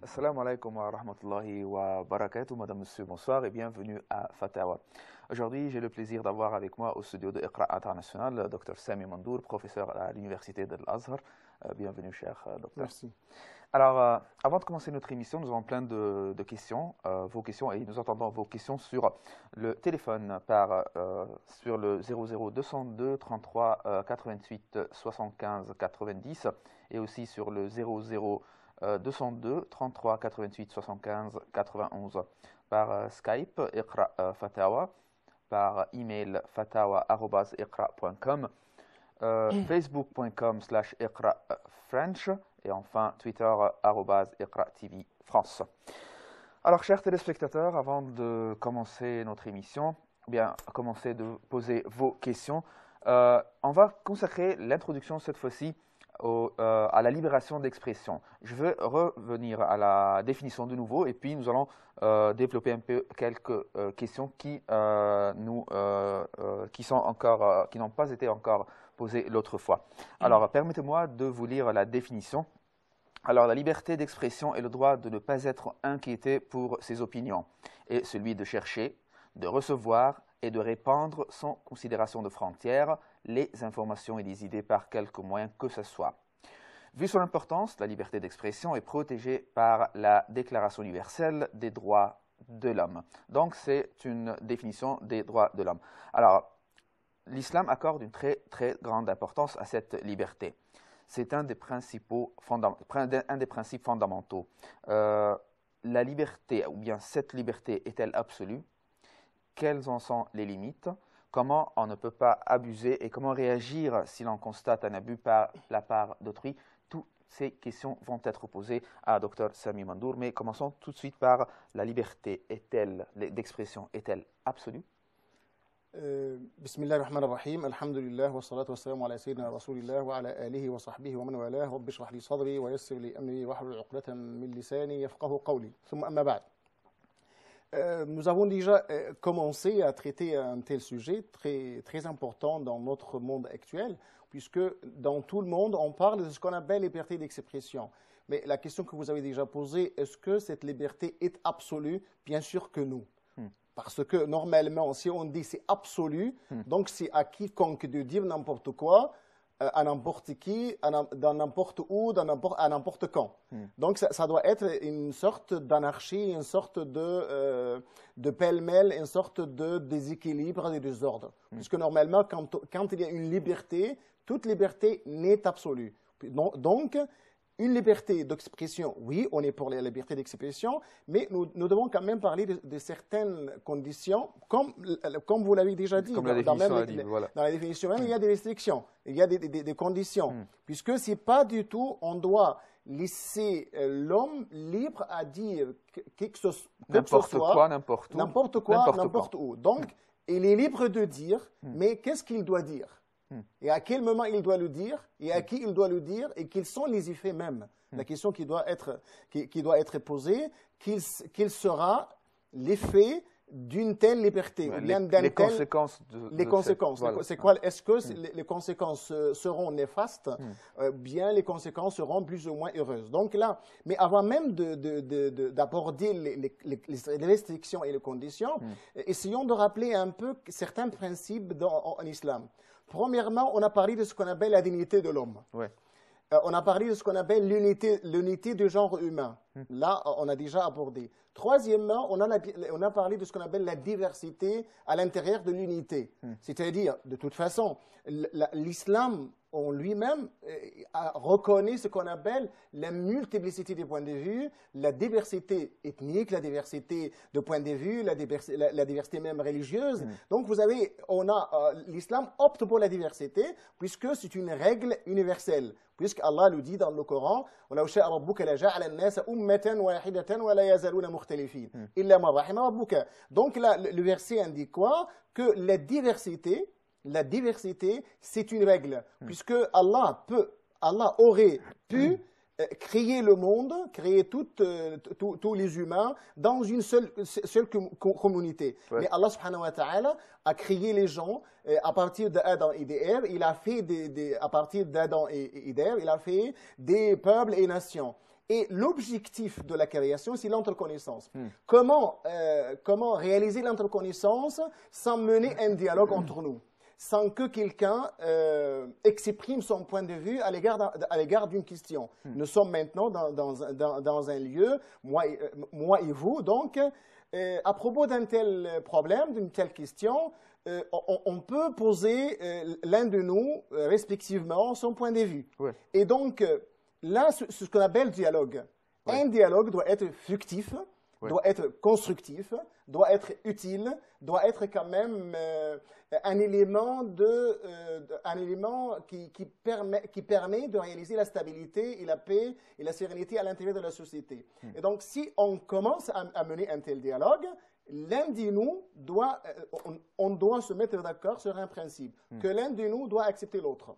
Assalamu alaikum wa rahmatullahi wa barakatuh, madame, monsieur, bonsoir et bienvenue à Fatawa. Aujourd'hui, j'ai le plaisir d'avoir avec moi au studio de Iqra International le Dr Sami Mandour, professeur à l'université de l'Azhar. Bienvenue, cher docteur. Merci. Alors, avant de commencer notre émission, nous avons plein de questions, vos questions, et nous entendons vos questions sur le téléphone sur le 00 202 33 88 75 90 et aussi sur le 00 202 33 88 75 91 par Skype Iqra Fatawa, par email fatawa@iqra.com, facebook.com/iqra-french et enfin Twitter @iqra-tv France. Alors, chers téléspectateurs, avant de commencer notre émission, commencer de poser vos questions, on va consacrer l'introduction cette fois-ci à la libération d'expression. Je vais revenir à la définition de nouveau et puis nous allons développer un peu quelques questions qui n'ont pas été encore posées l'autre fois. Alors, permettez-moi de vous lire la définition. Alors, la liberté d'expression est le droit de ne pas être inquiété pour ses opinions et celui de chercher, de recevoir et de répandre sans considération de frontières les informations et les idées par quelque moyen que ce soit. Vu son importance, la liberté d'expression est protégée par la Déclaration universelle des droits de l'homme. Donc, c'est une définition des droits de l'homme. Alors, l'islam accorde une très, très grande importance à cette liberté. C'est un des principes fondamentaux. La liberté, ou bien cette liberté, est-elle absolue? Quelles en sont les limites? Comment on ne peut pas abuser et comment réagir si l'on constate un abus par la part d'autrui? Toutes ces questions vont être posées à Dr Sami Mandour, mais commençons tout de suite par la liberté d'expression est-elle absolue? Bismillah ar-Rahman ar-Rahim, alhamdulillah, wa salatu wa salamu ala sayyidina rasulillah wa ala alihi wa sahbihi wa man walah, rabbi shrah li sadri wa yassir li amri wa hlul 'uqdatan min lisani yafqahu qawli. Thumma amma ba'd. Nous avons déjà commencé à traiter un tel sujet très, très important dans notre monde actuel, puisque dans tout le monde, on parle de ce qu'on appelle liberté d'expression. Mais la question que vous avez déjà posée, est-ce que cette liberté est absolue? Bien sûr que non. Parce que normalement, si on dit c'est absolu, donc c'est à quiconque de dire n'importe quoi, à n'importe qui, dans n'importe où, à n'importe quand. Donc ça doit être une sorte d'anarchie, une sorte de pêle-mêle, une sorte de déséquilibre, de désordre. Puisque normalement, quand il y a une liberté, toute liberté n'est absolue. Donc, une liberté d'expression, oui, on est pour la liberté d'expression, mais nous devons quand même parler de certaines conditions, comme vous l'avez déjà dit, dans la définition même, il y a des restrictions, il y a des conditions, puisque ce n'est pas du tout, on doit laisser l'homme libre à dire n'importe quoi, n'importe où. Donc, il est libre de dire, mais qu'est-ce qu'il doit dire? Et à quel moment il doit le dire, et à qui il doit le dire, et quels sont les effets même. La question qui doit être posée, quel sera l'effet d'une telle liberté, ou bien les conséquences. Les conséquences. Voilà. C'est quoi? Est-ce que les conséquences seront néfastes, bien les conséquences seront plus ou moins heureuses. Donc là, mais avant même d'aborder les restrictions et les conditions, essayons de rappeler un peu certains principes en islam. Premièrement, on a parlé de ce qu'on appelle la dignité de l'homme. Ouais. On a parlé de ce qu'on appelle l'unité du genre humain. Là, on a déjà abordé. Troisièmement, on a parlé de ce qu'on appelle la diversité à l'intérieur de l'unité. C'est-à-dire, de toute façon, l'islam en lui-même reconnaît ce qu'on appelle la multiplicité des points de vue, la diversité ethnique, la diversité de points de vue, la diversité même religieuse. Donc, l'islam opte pour la diversité puisque c'est une règle universelle. Puisque Allah nous dit dans le Coran, donc là, le verset indique quoi? Que la diversité, c'est une règle, puisque Allah aurait pu créé le monde, créé tous les humains dans une seule communauté. Ouais. Mais Allah subhanahu wa ta'ala a créé les gens à partir d'Adam et d'Ève. Il a fait à partir d'Adam et d'Ève, il a fait des peuples et nations. Et l'objectif de la création, c'est l'entreconnaissance. Comment réaliser l'entreconnaissance sans mener un dialogue entre nous, sans que quelqu'un exprime son point de vue à l'égard d'une question. Nous sommes maintenant dans un lieu, moi et vous, donc, à propos d'un tel problème, d'une telle question, on peut poser l'un de nous, respectivement, son point de vue. Ouais. Et donc, là, c'est ce qu'on appelle dialogue. Ouais. Un dialogue doit être fructif, Ouais. doit être constructif, doit être utile, doit être quand même un élément qui permet de réaliser la stabilité et la paix et la sérénité à l'intérieur de la société. Et donc, si on commence à mener un tel dialogue, l'un de nous doit se mettre d'accord sur un principe, que l'un de nous doit accepter l'autre.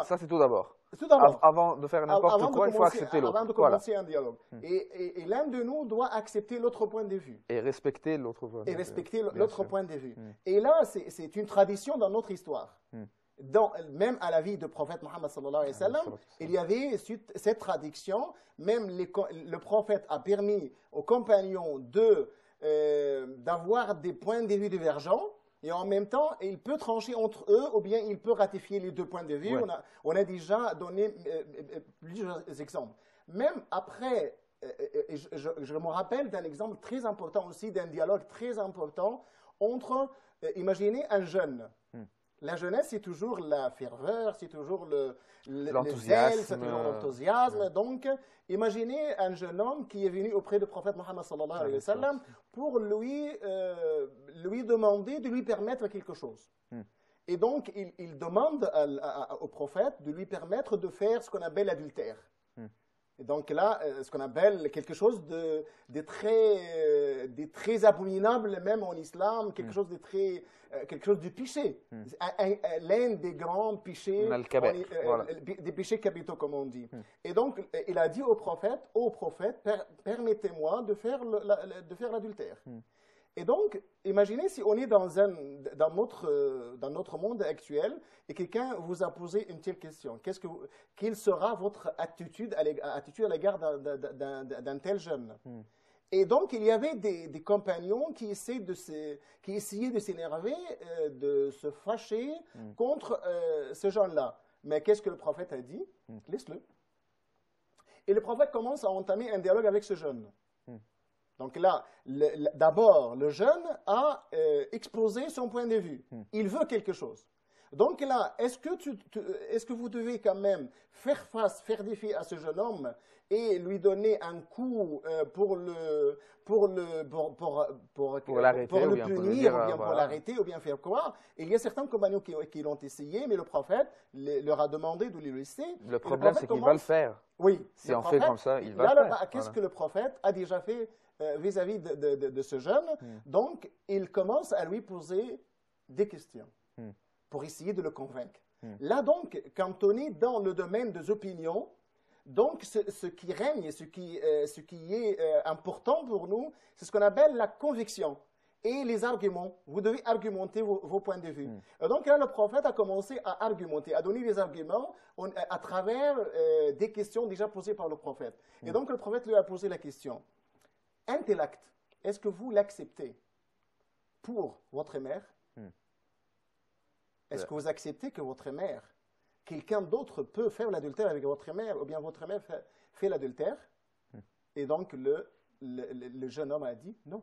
Ça, c'est tout d'abord. Tout d'abord, Avant de faire n'importe quoi, il faut accepter l'autre. avant de commencer un dialogue. Et l'un de nous doit accepter l'autre point de vue. Et respecter l'autre point de vue. Et respecter Bien l'autre sûr. point de vue. Et là, c'est une tradition dans notre histoire. Même à la vie du prophète Mohammed sallallahu alayhi wa sallam, il y avait cette tradition. Même le prophète a permis aux compagnons d'avoir des points de vue divergents. Et en même temps, il peut trancher entre eux ou bien il peut ratifier les deux points de vue. Ouais. On a déjà donné plusieurs exemples. Même après, je me rappelle d'un exemple très important aussi, d'un dialogue très important entre, imaginez un jeune. La jeunesse, c'est toujours la ferveur, c'est toujours le zèle, c'est toujours l'enthousiasme. Donc, imaginez un jeune homme qui est venu auprès du prophète Mohammed sallallahu alayhi wa sallam pour lui demander de lui permettre quelque chose. Et donc, il demande au prophète de lui permettre de faire ce qu'on appelle l'adultère. Et donc là, ce qu'on appelle quelque chose de très abominable, même en islam, quelque chose de péché. L'un des grands péchés, des péchés capitaux, comme on dit. Et donc, il a dit au prophète, permettez-moi de faire l'adultère. Et donc, imaginez si on est dans notre monde actuel et quelqu'un vous a posé une telle question. Quelle sera votre attitude à l'égard d'un tel jeune? Et donc, il y avait des compagnons qui essayaient de s'énerver, de se fâcher contre ce jeune-là. Mais qu'est-ce que le prophète a dit? Laisse-le. Et le prophète commence à entamer un dialogue avec ce jeune. Donc là, d'abord, le jeune a exposé son point de vue. Il veut quelque chose. Donc là, est-ce que vous devez quand même faire défi à ce jeune homme et lui donner un coup pour le punir, ou bien pour l'arrêter, ou bien faire quoi? Il y a certains compagnons qui l'ont essayé, mais le prophète leur a demandé de les laisser. Le problème, c'est qu'il va le faire. Oui. Si on fait comme ça, il va le faire. Qu'est-ce que le prophète a déjà fait vis-à-vis de ce jeune? Donc, il commence à lui poser des questions pour essayer de le convaincre. Là, donc, quand on est dans le domaine des opinions, donc ce qui règne, ce qui est important pour nous, c'est ce qu'on appelle la conviction et les arguments. Vous devez argumenter vos points de vue. Donc là, le prophète a commencé à argumenter, à donner des arguments à travers des questions déjà posées par le prophète. Et donc, le prophète lui a posé la question. Un tel acte, est-ce que vous l'acceptez pour votre mère? Est-ce que vous acceptez que votre mère, quelqu'un d'autre peut faire l'adultère avec votre mère, ou bien votre mère fait l'adultère? Et donc, le jeune homme a dit, non,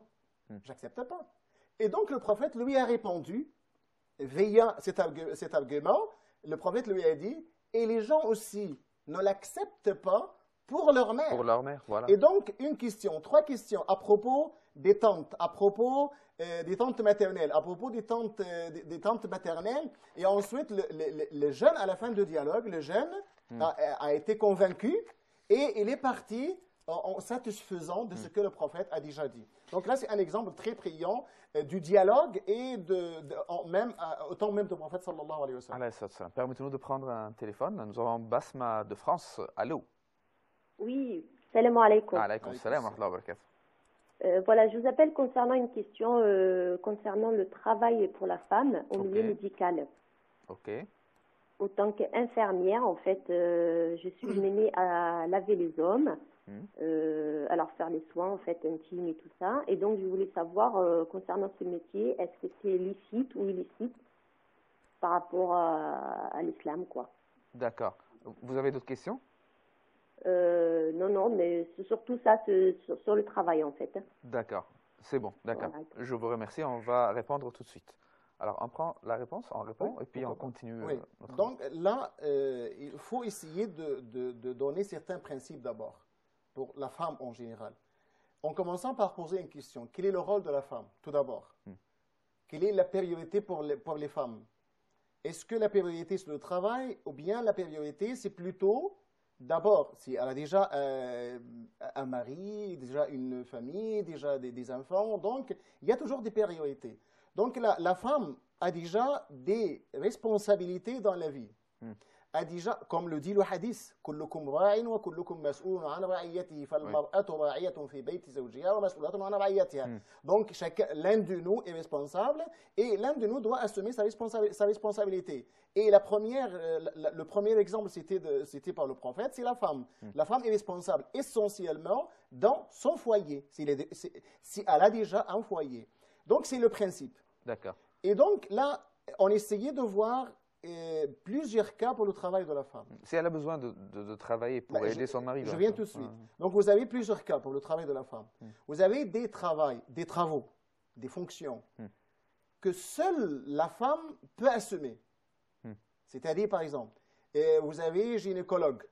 j'accepte pas. Et donc, le prophète lui a répondu, via cet argument, le prophète lui a dit, et les gens aussi ne l'acceptent pas pour leur mère. Pour leur mère, voilà. Et donc, trois questions à propos des tantes, à propos des tantes maternelles, à propos des tantes maternelles. Et ensuite, le jeune, à la fin du dialogue, le jeune a été convaincu et il est parti en satisfaisant de ce que le prophète a déjà dit. Donc là, c'est un exemple très brillant du dialogue et au temps même du prophète sallallahu alayhi wa sallam. Alayhi salam. Permettez-nous de prendre un téléphone. Nous avons Basma de France. Allô? Oui, salam alaikum. Alaykoum salam wa rahmatullahi wa barakatuh. Voilà, je vous appelle concernant une question concernant le travail pour la femme au milieu médical. Ok. Autant qu'infirmière, en fait, je suis menée à laver les hommes, à leur faire les soins, en fait, intimes et tout ça. Et donc, je voulais savoir, concernant ce métier, est-ce que c'est licite ou illicite par rapport à l'islam, quoi. D'accord. Vous avez d'autres questions? Non, mais c'est surtout ça, sur le travail, en fait. D'accord. C'est bon, d'accord. Voilà. Je vous remercie. On va répondre tout de suite. Alors, on prend la réponse, on répond, et puis on continue. Oui. Donc là, il faut essayer de donner certains principes d'abord, pour la femme en général. En commençant par poser une question. Quel est le rôle de la femme, tout d'abord? Quelle est la priorité pour les femmes? Est-ce que la priorité, c'est le travail, ou bien la priorité, c'est plutôt, d'abord, si elle a déjà un mari, déjà une famille, déjà des enfants, donc il y a toujours des priorités. Donc la femme a déjà des responsabilités dans la vie. A déjà, comme le dit le hadith, كلكم راع وكلكم مسؤول عن رعيته فالمرأة راعية في بيت زوجها ومسؤولة عن رعيتها. Donc l'un de nous est responsable et l'un de nous doit assumer sa responsabilité. Et le premier exemple cité par le prophète, c'est la femme. La femme est responsable essentiellement dans son foyer, si elle a déjà un foyer. Donc c'est le principe. D'accord. Et donc là, on essayait de voir plusieurs cas pour le travail de la femme. Si elle a besoin de travailler pour aider son mari. Je viens tout de suite. Donc vous avez plusieurs cas pour le travail de la femme. Vous avez des travaux, des fonctions que seule la femme peut assumer. C'est-à-dire, par exemple, vous avez gynécologue,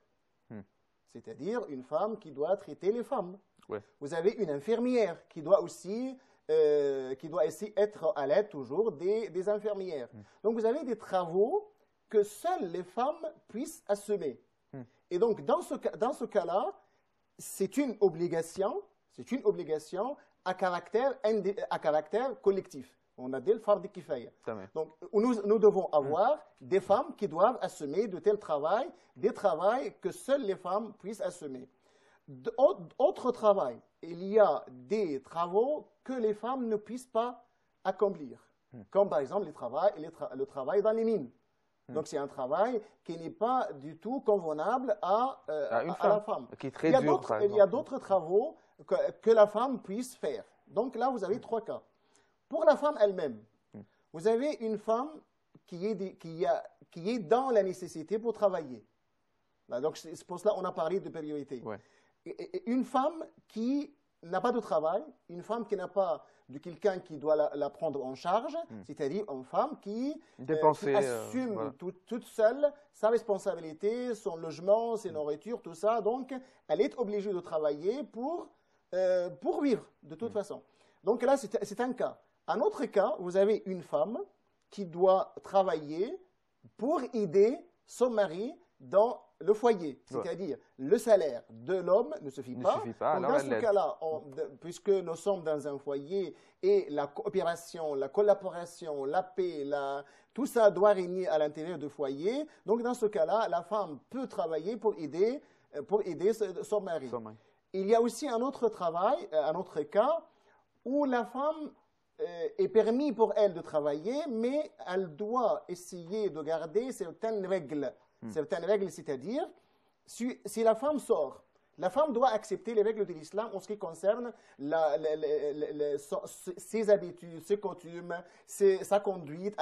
c'est-à-dire une femme qui doit traiter les femmes. Ouais. Vous avez une infirmière qui doit aussi être à l'aide toujours des infirmières. Donc vous avez des travaux que seules les femmes puissent assumer. Et donc dans ce cas-là, c'est une obligation à caractère collectif. On a dit le fard kifaya. Donc nous devons avoir des femmes qui doivent assumer de tels travails, des travails que seules les femmes puissent assumer. Autre travail, il y a des travaux que les femmes ne puissent pas accomplir, comme par exemple le travail dans les mines. Donc c'est un travail qui n'est pas du tout convenable à la femme. Qui est très il y a d'autres travaux que la femme puisse faire. Donc là, vous avez trois cas. Pour la femme elle-même, vous avez une femme qui est dans la nécessité pour travailler. Donc c'est pour cela qu'on a parlé de priorité. Ouais. Une femme qui n'a pas de travail, une femme qui n'a pas de quelqu'un qui doit la prendre en charge, c'est-à-dire une femme qui assume voilà, toute seule sa responsabilité, son logement, ses nourritures, tout ça. Donc, elle est obligée de travailler pour vivre, de toute façon. Donc là, c'est un cas. Un autre cas, vous avez une femme qui doit travailler pour aider son mari dans le foyer, c'est-à-dire le salaire de l'homme ne suffit pas. Donc, dans ce cas-là, puisque nous sommes dans un foyer et la coopération, la collaboration, la paix, tout ça doit régner à l'intérieur du foyer. Donc dans ce cas-là, la femme peut travailler pour aider son mari. Il y a aussi un autre travail, un autre cas où la femme est permis pour elle de travailler, mais elle doit essayer de garder certaines règles. Certaines règles, c'est-à-dire, si la femme sort, la femme doit accepter les règles de l'islam en ce qui concerne ses habitudes, ses coutumes, sa conduite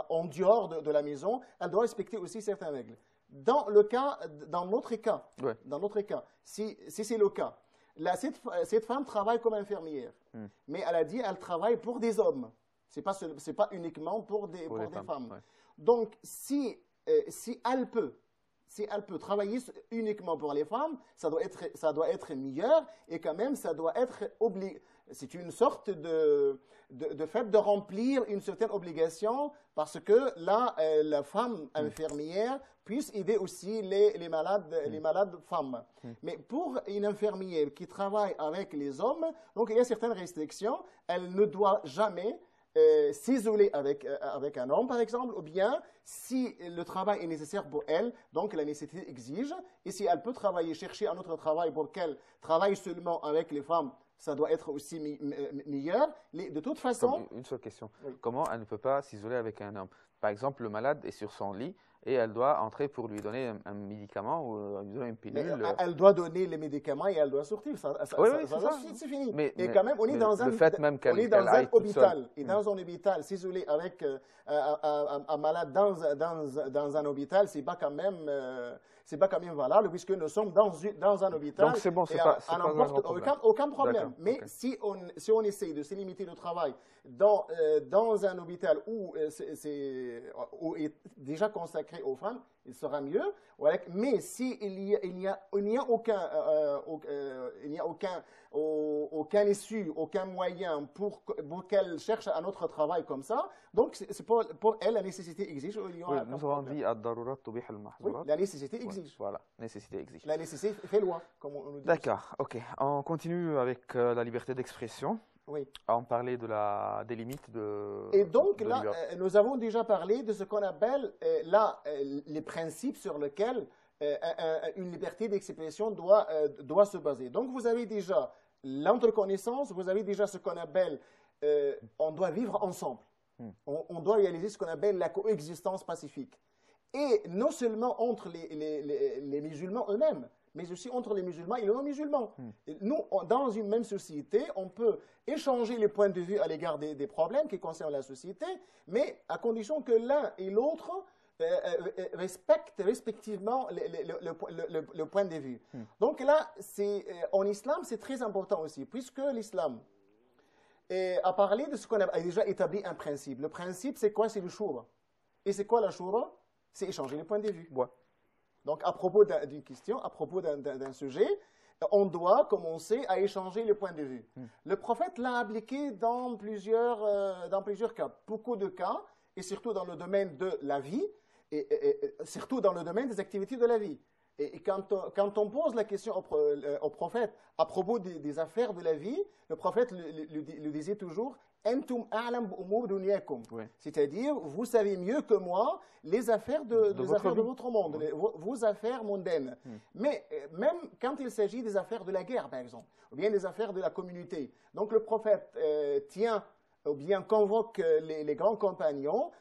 en dehors de la maison. Elle doit respecter aussi certaines règles. Dans notre cas, si c'est le cas, cette femme travaille comme infirmière, mais elle a dit qu'elle travaille pour des hommes. Ce n'est pas uniquement pour des femmes. Ouais. Donc, si elle peut travailler uniquement pour les femmes, ça doit être meilleur et quand même ça doit être C'est une sorte de fait de remplir une certaine obligation parce que là, la femme infirmière puisse aider aussi les malades femmes. Mais pour une infirmière qui travaille avec les hommes, donc il y a certaines restrictions. Elle ne doit jamais s'isoler avec un homme, par exemple, ou bien si le travail est nécessaire pour elle, donc la nécessité exige, et si elle peut travailler, chercher un autre travail pour qu'elle travaille seulement avec les femmes, ça doit être aussi meilleur. De toute façon... Une seule question. Oui. Comment elle ne peut pas s'isoler avec un homme? Par exemple, le malade est sur son lit et elle doit entrer pour lui donner un médicament ou lui donner une pilule. Elle doit donner les médicaments et elle doit sortir. C'est fini. Mais quand même, on est dans le fait même qu'elle un aille toute hôpital. seule. Et dans un hôpital, s'isoler avec un malade dans un hôpital, c'est pas quand même valable puisque nous sommes dans un hôpital. Donc c'est bon, c'est pas un problème. Aucun problème. Mais si on essaye de se limiter le travail dans un hôpital où est déjà consacré aux femmes, il sera mieux. Mais s'il n'y a aucun issue, aucun moyen pour qu'elle cherche un autre travail comme ça, donc c'est pour elle la nécessité exige. Oui, nous avons dit ad-darurat tubih al-mahzurat. La nécessité exige. Voilà, nécessité exige. La nécessité fait loi, comme on nous dit. D'accord, ok. On continue avec la liberté d'expression. Oui. On parlait des limites de... Et donc de là, nous avons déjà parlé de ce qu'on appelle les principes sur lesquels une liberté d'expression doit se baser. Donc vous avez déjà l'entreconnaissance, vous avez déjà ce qu'on appelle on doit vivre ensemble. On doit réaliser ce qu'on appelle la coexistence pacifique. Et non seulement entre les musulmans eux-mêmes, mais aussi entre les musulmans et les non-musulmans. Nous, dans une même société, on peut échanger les points de vue à l'égard des problèmes qui concernent la société, mais à condition que l'un et l'autre respectent respectivement le point de vue. Donc là, en islam, c'est très important aussi, puisque l'islam a parlé de ce qu'on a déjà établi un principe. Le principe, c'est quoi? C'est le shura. Et c'est quoi la shura? C'est échanger les points de vue. Ouais. Donc, à propos d'une question, à propos d'un sujet, on doit commencer à échanger les points de vue. Le prophète l'a appliqué dans plusieurs cas, beaucoup de cas, et surtout dans le domaine de la vie, et surtout dans le domaine des activités de la vie. Et quand on pose la question au prophète à propos des affaires de la vie, le prophète le disait toujours « Antum a'lam b'umur dunyakum ». C'est-à-dire, vous savez mieux que moi les affaires de votre monde, vos affaires mondaines. Mais même quand il s'agit des affaires de la guerre, par exemple, ou bien des affaires de la communauté, donc le prophète tient ou bien convoque les grands compagnons,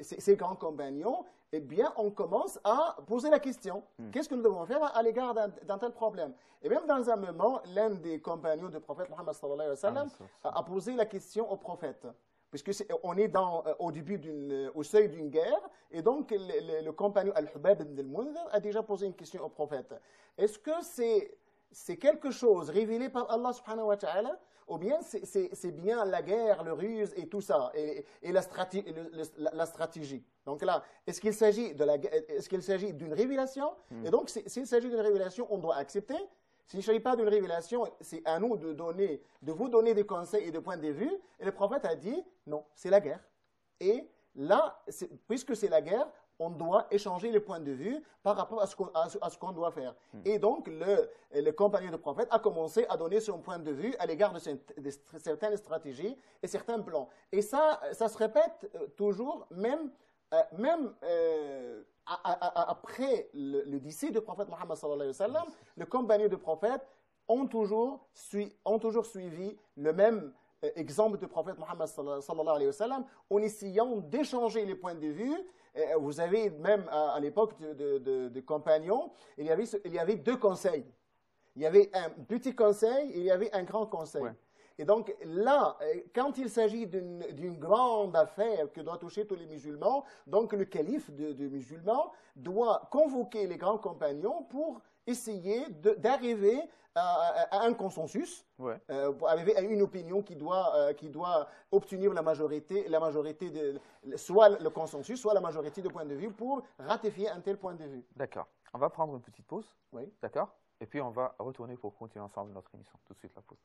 ces grands compagnons, eh bien, on commence à poser la question. Qu'est-ce que nous devons faire à l'égard d'un tel problème? Et même dans un moment, l'un des compagnons du prophète Mohammed sallallahu alayhi wa sallam a posé la question au prophète. Puisque on est au seuil d'une guerre, et donc le compagnon Al-Hubab ibn al-Mundhir a déjà posé une question au prophète. Est-ce que c'est quelque chose révélé par Allah subhanahu wa ta'ala, ou bien c'est bien la guerre, le ruse et tout ça, et la stratégie. Donc là, est-ce qu'il s'agit d'une révélation? Et donc, s'il s'agit d'une révélation, on doit accepter. S'il ne s'agit pas d'une révélation, c'est à nous de vous donner des conseils et des points de vue. Et le prophète a dit, non, c'est la guerre. Et là, puisque c'est la guerre, on doit échanger les points de vue par rapport à ce qu'on doit faire. Et donc, le compagnon du prophète a commencé à donner son point de vue à l'égard de certaines stratégies et certains plans. Et ça se répète toujours, même après le décès du prophète Mohammed sallallahu alayhi wa sallam, le compagnon du prophète ont toujours suivi le même exemple du prophète Mohammed sallallahu alayhi wa sallam en essayant d'échanger les points de vue. Vous avez même à l'époque de compagnons, il y avait deux conseils. Il y avait un petit conseil et il y avait un grand conseil. Ouais. Et donc là, quand il s'agit d'une grande affaire qui doit toucher tous les musulmans, donc le calife de musulmans doit convoquer les grands compagnons pour essayer d'arriver à un consensus, pour arriver à une opinion qui doit obtenir la majorité soit le consensus, soit la majorité de points de vue pour ratifier un tel point de vue. D'accord. On va prendre une petite pause. Oui. D'accord. Et puis on va retourner pour continuer ensemble notre émission. Tout de suite la pause.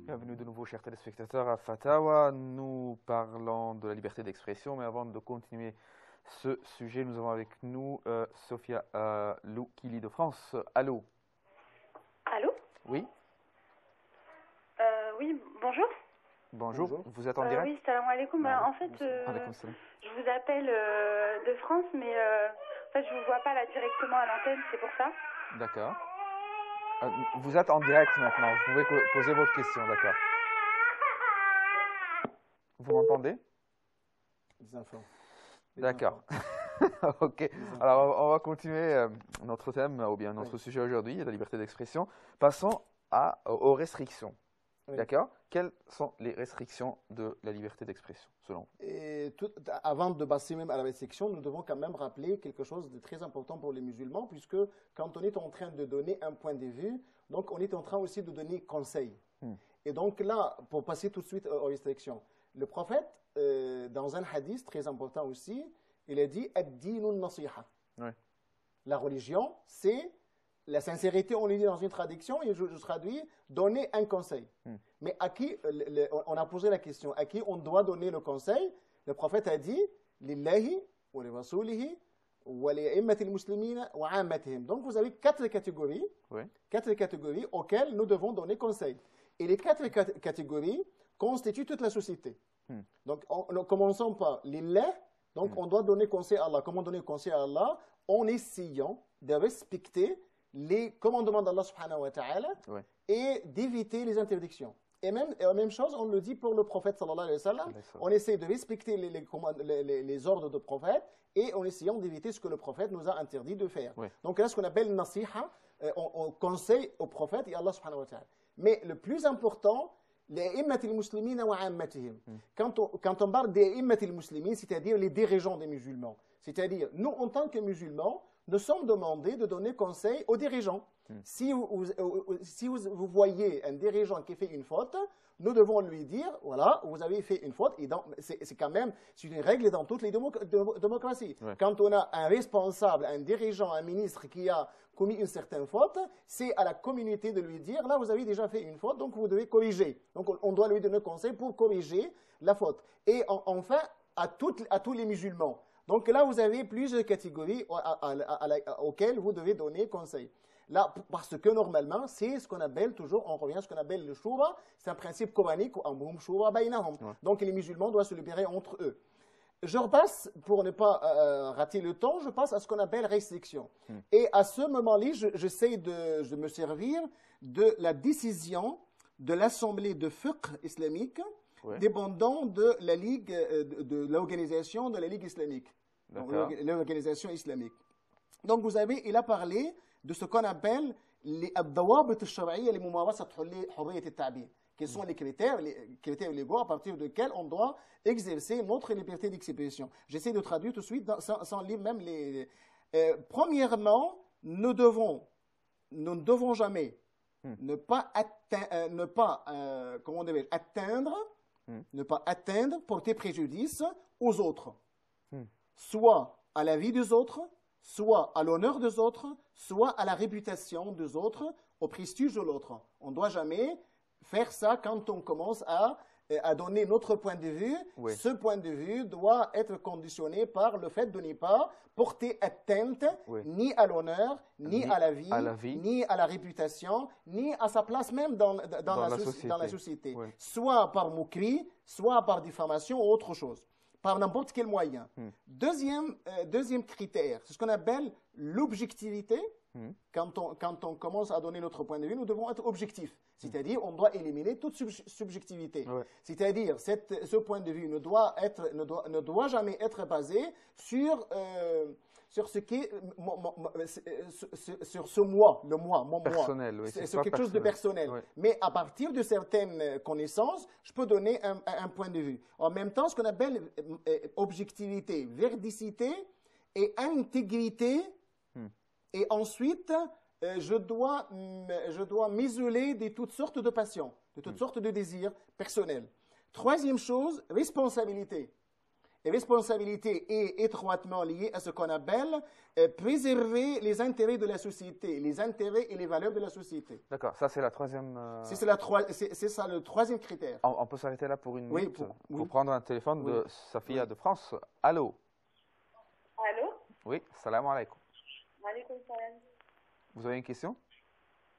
Bienvenue de nouveau, chers téléspectateurs, à Fatawa. Nous parlons de la liberté d'expression, mais avant de continuer ce sujet, nous avons avec nous Sophia Loukili de France. Allô? Allô? Oui? Oui, bonjour. Bonjour, vous êtes en direct? Oui, salam alaikum. En fait, je vous appelle de France, mais en fait, je ne vous vois pas là directement à l'antenne, c'est pour ça. D'accord. Vous êtes en direct maintenant, vous pouvez poser votre question, d'accord. Vous m'entendez? Des enfants. D'accord. Ok. Alors, on va continuer notre thème, ou bien notre sujet aujourd'hui, la liberté d'expression. Passons aux restrictions. Oui. D'accord? Quelles sont les restrictions de la liberté d'expression, selon vous? Et avant de passer même à la restriction, nous devons quand même rappeler quelque chose de très important pour les musulmans, puisque quand on est en train de donner un point de vue, donc on est en train aussi de donner conseil. Et donc là, pour passer tout de suite aux restrictions, le prophète, dans un hadith très important aussi, il a dit « Ad-dinu nasiha ». La religion, c'est la sincérité, on le dit dans une traduction, et je traduis, donner un conseil. Mais à qui, on a posé la question, à qui on doit donner le conseil? Le prophète a dit, Lillahi, wa li rasulihi, wa li immatil muslimina, wa ammatihim. Donc vous avez quatre catégories auxquelles nous devons donner conseil. Et les quatre catégories constituent toute la société. Donc ne commençons par Lillah, donc on doit donner conseil à Allah. Comment donner conseil à Allah? En essayant de respecter les commandements d'Allah subhanahu wa ta'ala et d'éviter les interdictions. Et même chose, on le dit pour le prophète sallallahu alayhi wa sallam. On essaie de respecter les ordres du prophète et en essayant d'éviter ce que le prophète nous a interdit de faire. Donc là, ce qu'on appelle nasiha, on conseille au prophète et à Allah subhanahu wa ta'ala. Mais le plus important, les immatil muslimina wa ammatihim. Quand on parle des immatil muslimin, c'est-à-dire les dirigeants des musulmans, c'est-à-dire nous en tant que musulmans, nous sommes demandés de donner conseil aux dirigeants. Si vous voyez un dirigeant qui fait une faute, nous devons lui dire, voilà, vous avez fait une faute. Et c'est quand même une règle dans toutes les démocraties. Quand on a un responsable, un dirigeant, un ministre qui a commis une certaine faute, c'est à la communauté de lui dire, là, vous avez déjà fait une faute, donc vous devez corriger. Donc on doit lui donner conseil pour corriger la faute. Et enfin, à tous les musulmans. Donc là, vous avez plusieurs catégories auxquelles vous devez donner conseil. Là, parce que normalement, c'est ce qu'on appelle toujours, on revient à ce qu'on appelle le shura, c'est un principe coranique, amruhum shura baynahum. Donc les musulmans doivent se libérer entre eux. Je repasse, pour ne pas rater le temps, je passe à ce qu'on appelle restriction. Et à ce moment-là, j'essaie de me servir de la décision de l'Assemblée de fiqh islamique, dépendant de la Ligue, de l'organisation de la Ligue islamique, l'organisation islamique. Donc vous avez, il a parlé de ce qu'on appelle les ad-dawabit al-shar'iyya li mumarasat hurriyyat at-ta'bir. Quels sont les critères légaux à partir desquels on doit exercer notre liberté d'expression. J'essaie de traduire tout de suite sans lire même les... premièrement, nous ne devons jamais ne pas atteindre, porter préjudice aux autres, soit à la vie des autres, soit à l'honneur des autres, soit à la réputation des autres, au prestige de l'autre. On ne doit jamais faire ça quand on commence à donner notre point de vue. Ce point de vue doit être conditionné par le fait de ne pas porter atteinte ni à l'honneur, ni à la vie, ni à la réputation, ni à sa place même dans la société. Soit par moquerie, soit par diffamation ou autre chose. Par n'importe quel moyen. Deuxième critère, c'est ce qu'on appelle l'objectivité. Quand on commence à donner notre point de vue, nous devons être objectifs. C'est-à-dire, on doit éliminer toute subjectivité. C'est-à-dire, ce point de vue ne doit jamais être basé sur ce qui est, sur ce moi, le moi, mon personnel, moi. C'est quelque chose de personnel. Mais à partir de certaines connaissances, je peux donner un point de vue. En même temps, ce qu'on appelle objectivité, verdicité et intégrité. Et ensuite, je dois m'isoler de toutes sortes de passions. de toutes sortes de désirs personnels. Troisième chose, responsabilité. Et responsabilité est étroitement liée à ce qu'on appelle préserver les intérêts de la société, les intérêts et les valeurs de la société. D'accord, ça c'est la troisième... C'est ça le troisième critère. On peut s'arrêter là pour une minute pour prendre un téléphone de Safia de France. Allô? Allô? Oui, salam alaikum. Alaikum salam. Vous avez une question?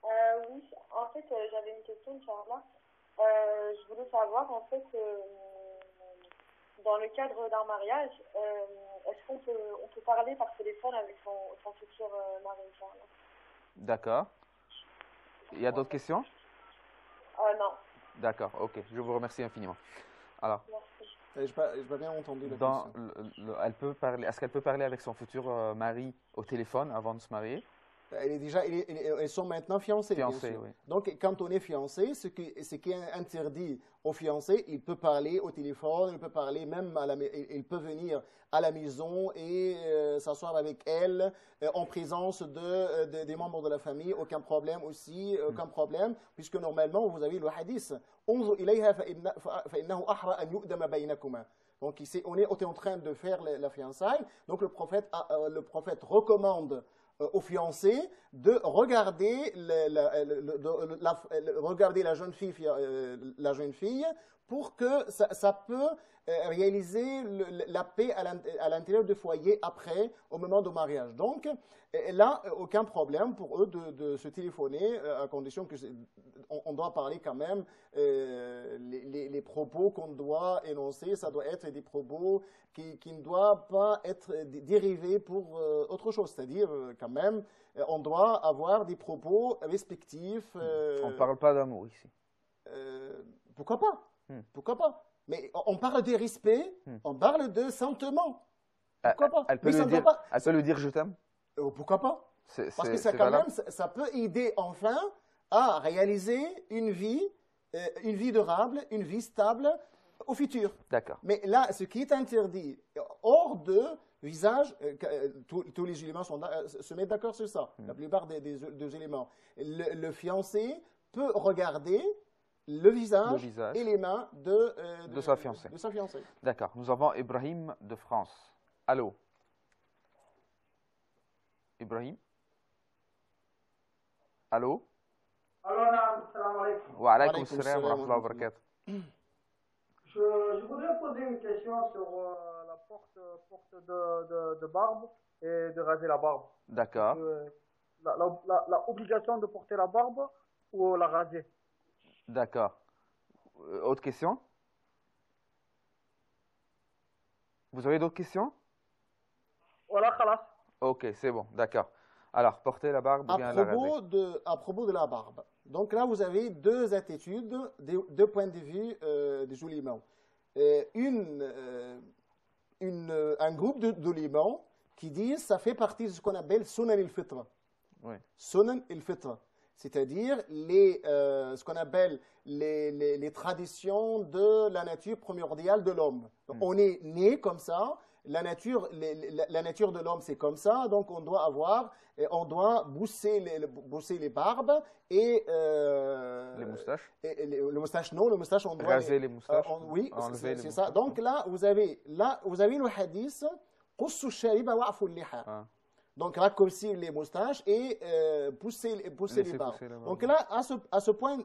Oui, en fait, j'avais une question, Inch'Allah. Je voulais savoir, en fait, dans le cadre d'un mariage, est-ce qu'on peut parler par téléphone avec son futur mari, Inch'Allah? D'accord. Il y a d'autres questions? Non. D'accord, ok. Je vous remercie infiniment. Alors, Je n'ai pas bien entendu la question. Est-ce qu'elle peut parler avec son futur mari au téléphone avant de se marier? Elles sont maintenant fiancées. Fiancées, oui. Donc, quand on est fiancé, ce qui est interdit aux fiancés, il peut parler au téléphone, il peut parler même il peut venir à la maison et s'asseoir avec elle en présence des membres de la famille. Aucun problème aussi, aucun problème, puisque normalement, vous avez le hadith. Donc, ici, on est en train de faire la fiançaille. Donc, le prophète recommande aux fiancés de regarder la jeune fille pour que ça peut réaliser la paix à l'intérieur du foyer après, au moment du mariage. Donc, là, aucun problème pour eux de se téléphoner, à condition qu'on doit parler quand même, les propos qu'on doit énoncer, ça doit être des propos qui ne doivent pas être dérivés pour autre chose. C'est-à-dire, quand même, on doit avoir des propos respectifs. On ne parle pas d'amour ici. Pourquoi pas? Pourquoi pas? Mais on parle de respect, on parle de sentiment. Pourquoi pas? Elle peut lui dire je t'aime? Pourquoi pas? Parce que ça, quand même, ça peut aider enfin à réaliser une vie durable, une vie stable au futur. D'accord. Mais là, ce qui est interdit, hors de visage, tous les éléments se mettent d'accord sur ça, la plupart des éléments. Le fiancé peut regarder le visage et les mains de sa fiancée. D'accord. Nous avons Ibrahim de France. Allô? Ibrahim? Allô? Allô, salam alaikum. Wa alaykum salam wa rahmatullahi wa barakatuh. Je voudrais poser une question sur la porte de barbe et de raser la barbe. D'accord. La obligation de porter la barbe ou la raser. D'accord. Autre question? Vous avez d'autres questions? Voilà, khalas. Ok, c'est bon, d'accord. Alors, porter la barbe ou bien la raser? À propos de la barbe. Donc là, vous avez deux attitudes, deux points de vue des ulémas. Un groupe d'ulémas qui disent ça fait partie de ce qu'on appelle sunan al-fitra. Oui. Sunan al-fitra. C'est-à-dire ce qu'on appelle les traditions de la nature primordiale de l'homme. On est né comme ça, la nature de l'homme c'est comme ça, donc on doit bousser les barbes et les moustaches. Le moustache non, le moustache on doit raser les moustaches. Oui, c'est ça. Donc là vous avez le hadith qussu shariba wa'fu al-liha. Donc, raccourcir les moustaches et pousser les barbes. Donc là, à ce point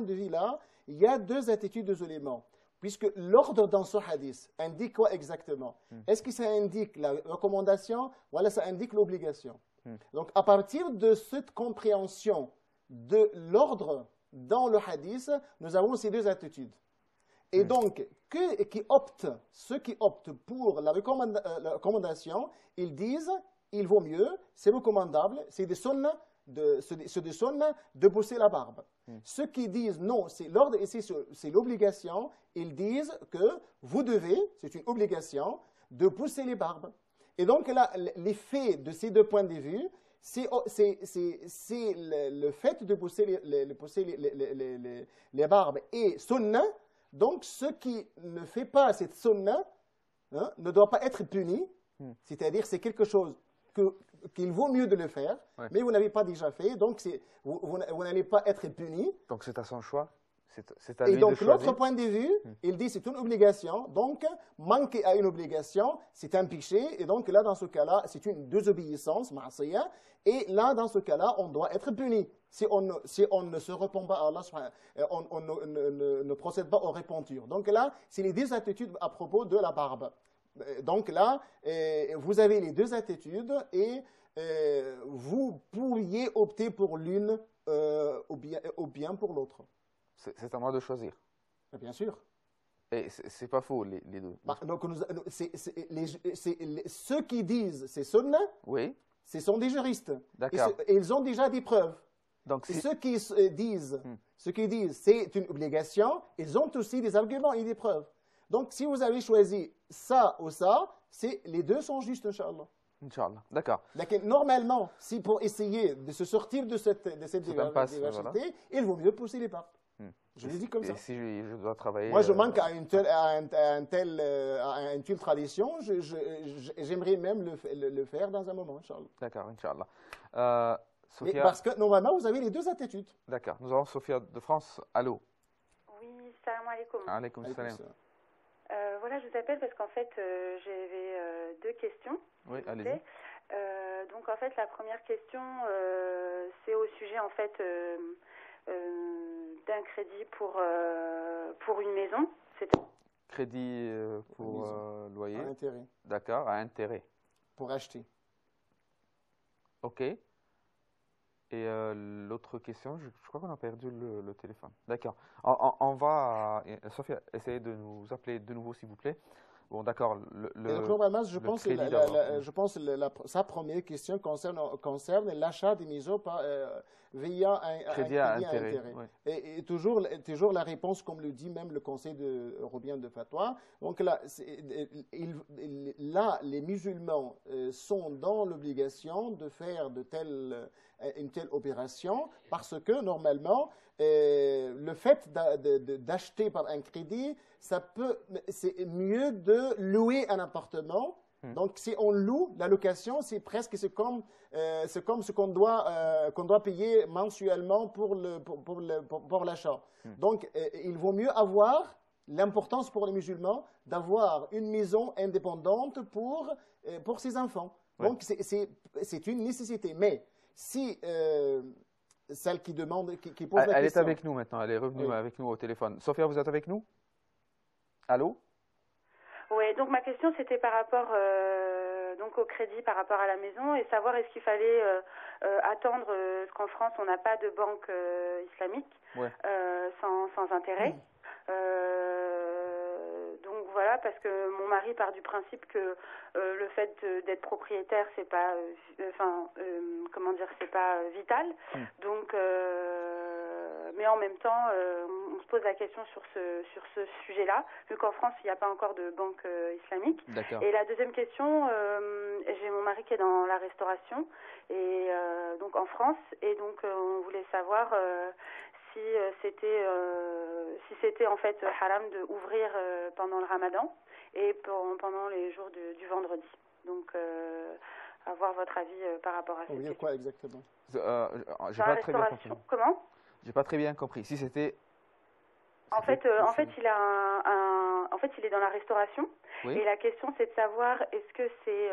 de vue-là, il y a deux attitudes des éléments. Puisque l'ordre dans ce hadith indique quoi exactement? Est-ce que ça indique la recommandation ou alors ça indique l'obligation? Donc, à partir de cette compréhension de l'ordre dans le hadith, nous avons ces deux attitudes. Et donc, ceux qui optent pour la recommandation, ils disent il vaut mieux, c'est recommandable, c'est des sunnas de pousser la barbe. Ceux qui disent non, c'est l'ordre ici, c'est l'obligation, ils disent que vous devez, c'est une obligation, de pousser les barbes. Et donc là, l'effet de ces deux points de vue, c'est le fait de pousser les barbes et sunna. Donc, ce qui ne fait pas cette sunna ne doit pas être puni. C'est-à-dire, c'est quelque chose qu'il vaut mieux de le faire, mais vous n'avez pas déjà fait, donc vous n'allez pas être puni. Donc c'est à son choix. C'est à Et lui de donc, l'autre choisir. point de vue, il dit c'est une obligation. Donc, manquer à une obligation, c'est un péché. Et donc, là, dans ce cas-là, c'est une désobéissance, ma'asiyah. Et là, dans ce cas-là, on doit être puni. Si on ne se repent pas à Allah, on ne procède pas aux repentures. Donc là, c'est les deux attitudes à propos de la barbe. Donc là, vous avez les deux attitudes et vous pourriez opter pour l'une ou bien pour l'autre. C'est à moi de choisir. Bien sûr. Et c'est pas faux, les deux. Bah, donc, ceux qui disent c'est sunna, Oui, ce sont des juristes. d'accord. Et ils ont déjà des preuves. Donc, Et si, ceux qui disent c'est une obligation, ils ont aussi des arguments et des preuves. Donc, si vous avez choisi ça ou ça, les deux sont justes, Inch'Allah. Inch'Allah, d'accord. Normalement, si pour essayer de se sortir de cette impasse, diversité, voilà. il vaut mieux pousser les parts. Je le dis comme ça. Et si je dois travailler... Moi, je manque à une telle tradition. J'aimerais même le faire dans un moment, Inch'Allah. D'accord, Inch'Allah. Mais Sophia, parce que normalement, vous avez les deux attitudes. d'accord. Nous avons Sophia de France. Allô. Oui, salam alaikum. Alaykoum salam. Voilà, je vous appelle parce qu'en fait, j'avais deux questions. Oui, s'il vous allez-y. plaît. Donc, en fait, la première question, c'est au sujet, en fait, d'un crédit pour une maison. Crédit pour loyer. À intérêt. D'accord, à intérêt. Pour acheter. OK. Et l'autre question, je crois qu'on a perdu le téléphone. D'accord. On va, Sophia, essayer de nous appeler de nouveau, s'il vous plaît. Bon, d'accord. Et donc, normalement, je le pense crédit d'abord. sa première question concerne l'achat des maisons via un Crédit à intérêt. Oui. Et toujours la réponse, comme le dit même le Conseil européen de Fatwa. Donc là, les musulmans sont dans l'obligation de faire une telle opération parce que normalement, le fait d'acheter par un crédit, c'est mieux de louer un appartement. Donc, si on loue, la location, c'est comme ce qu'on doit payer mensuellement pour l'achat. Donc, il vaut mieux avoir l'importance pour les musulmans d'avoir une maison indépendante pour ses enfants. Ouais. Donc, c'est une nécessité. Mais si celle qui demande, qui pose la question... Elle est avec nous maintenant, elle est revenue avec nous au téléphone. Sophia, vous êtes avec nous? Allô? Oui, donc ma question c'était par rapport donc au crédit par rapport à la maison et savoir est-ce qu'il fallait attendre parce qu'en France on n'a pas de banque islamique sans intérêt. Donc voilà, parce que mon mari part du principe que le fait d'être propriétaire c'est pas c'est pas vital. Donc mais en même temps on se pose la question sur ce sujet-là, vu qu'en France il n'y a pas encore de banque islamique. Et la deuxième question, j'ai mon mari qui est dans la restauration et donc en France, et donc on voulait savoir si c'était en fait haram de ouvrir pendant le Ramadan et pendant les jours du vendredi. Donc avoir votre avis par rapport à ça. Vous dire quoi exactement? J'ai pas très bien compris. Comment? J'ai pas très bien compris. Si c'était... En fait, il est dans la restauration. Oui. Et la question, c'est de savoir est-ce que c'est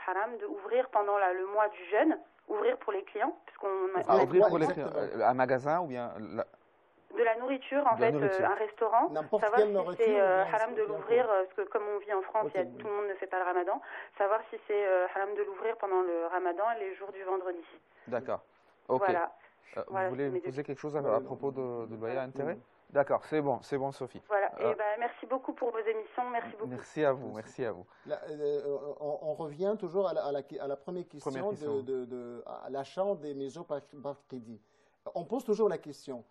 haram de ouvrir pendant le mois du jeûne, ouvrir pour les clients, puisqu'on ouvrir pour les clients, un magasin ou bien de la nourriture, en fait, un restaurant. Savoir si c'est haram de l'ouvrir, parce que comme on vit en France, tout le monde ne fait pas le Ramadan. Savoir si c'est haram de l'ouvrir pendant le Ramadan et les jours du vendredi. D'accord. Ok. Voilà. Vous voulez me poser quelque chose à propos de loyer à intérêt? D'accord, c'est bon, Sophie. Voilà, et merci beaucoup pour vos émissions, merci beaucoup. Merci à vous, merci à vous. Là, on revient toujours à la première question, à l'achat des maisons par crédit. On pose toujours la question,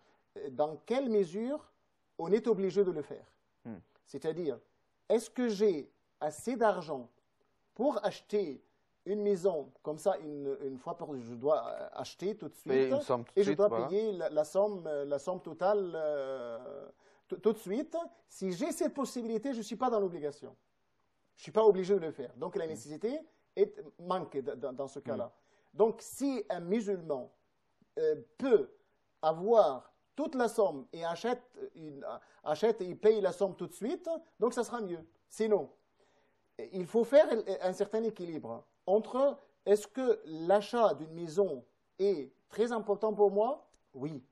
dans quelle mesure on est obligé de le faire? C'est-à-dire, est-ce que j'ai assez d'argent pour acheter une maison, comme ça, une fois par je dois acheter tout de suite et je dois payer la somme totale tout de suite. Si j'ai cette possibilité, je ne suis pas dans l'obligation. Je ne suis pas obligé de le faire. Donc la nécessité manque dans ce cas-là. Donc si un musulman peut avoir toute la somme et achète et paye la somme tout de suite, donc ça sera mieux. Sinon, il faut faire un certain équilibre entre est-ce que l'achat d'une maison est très important pour moi? Oui.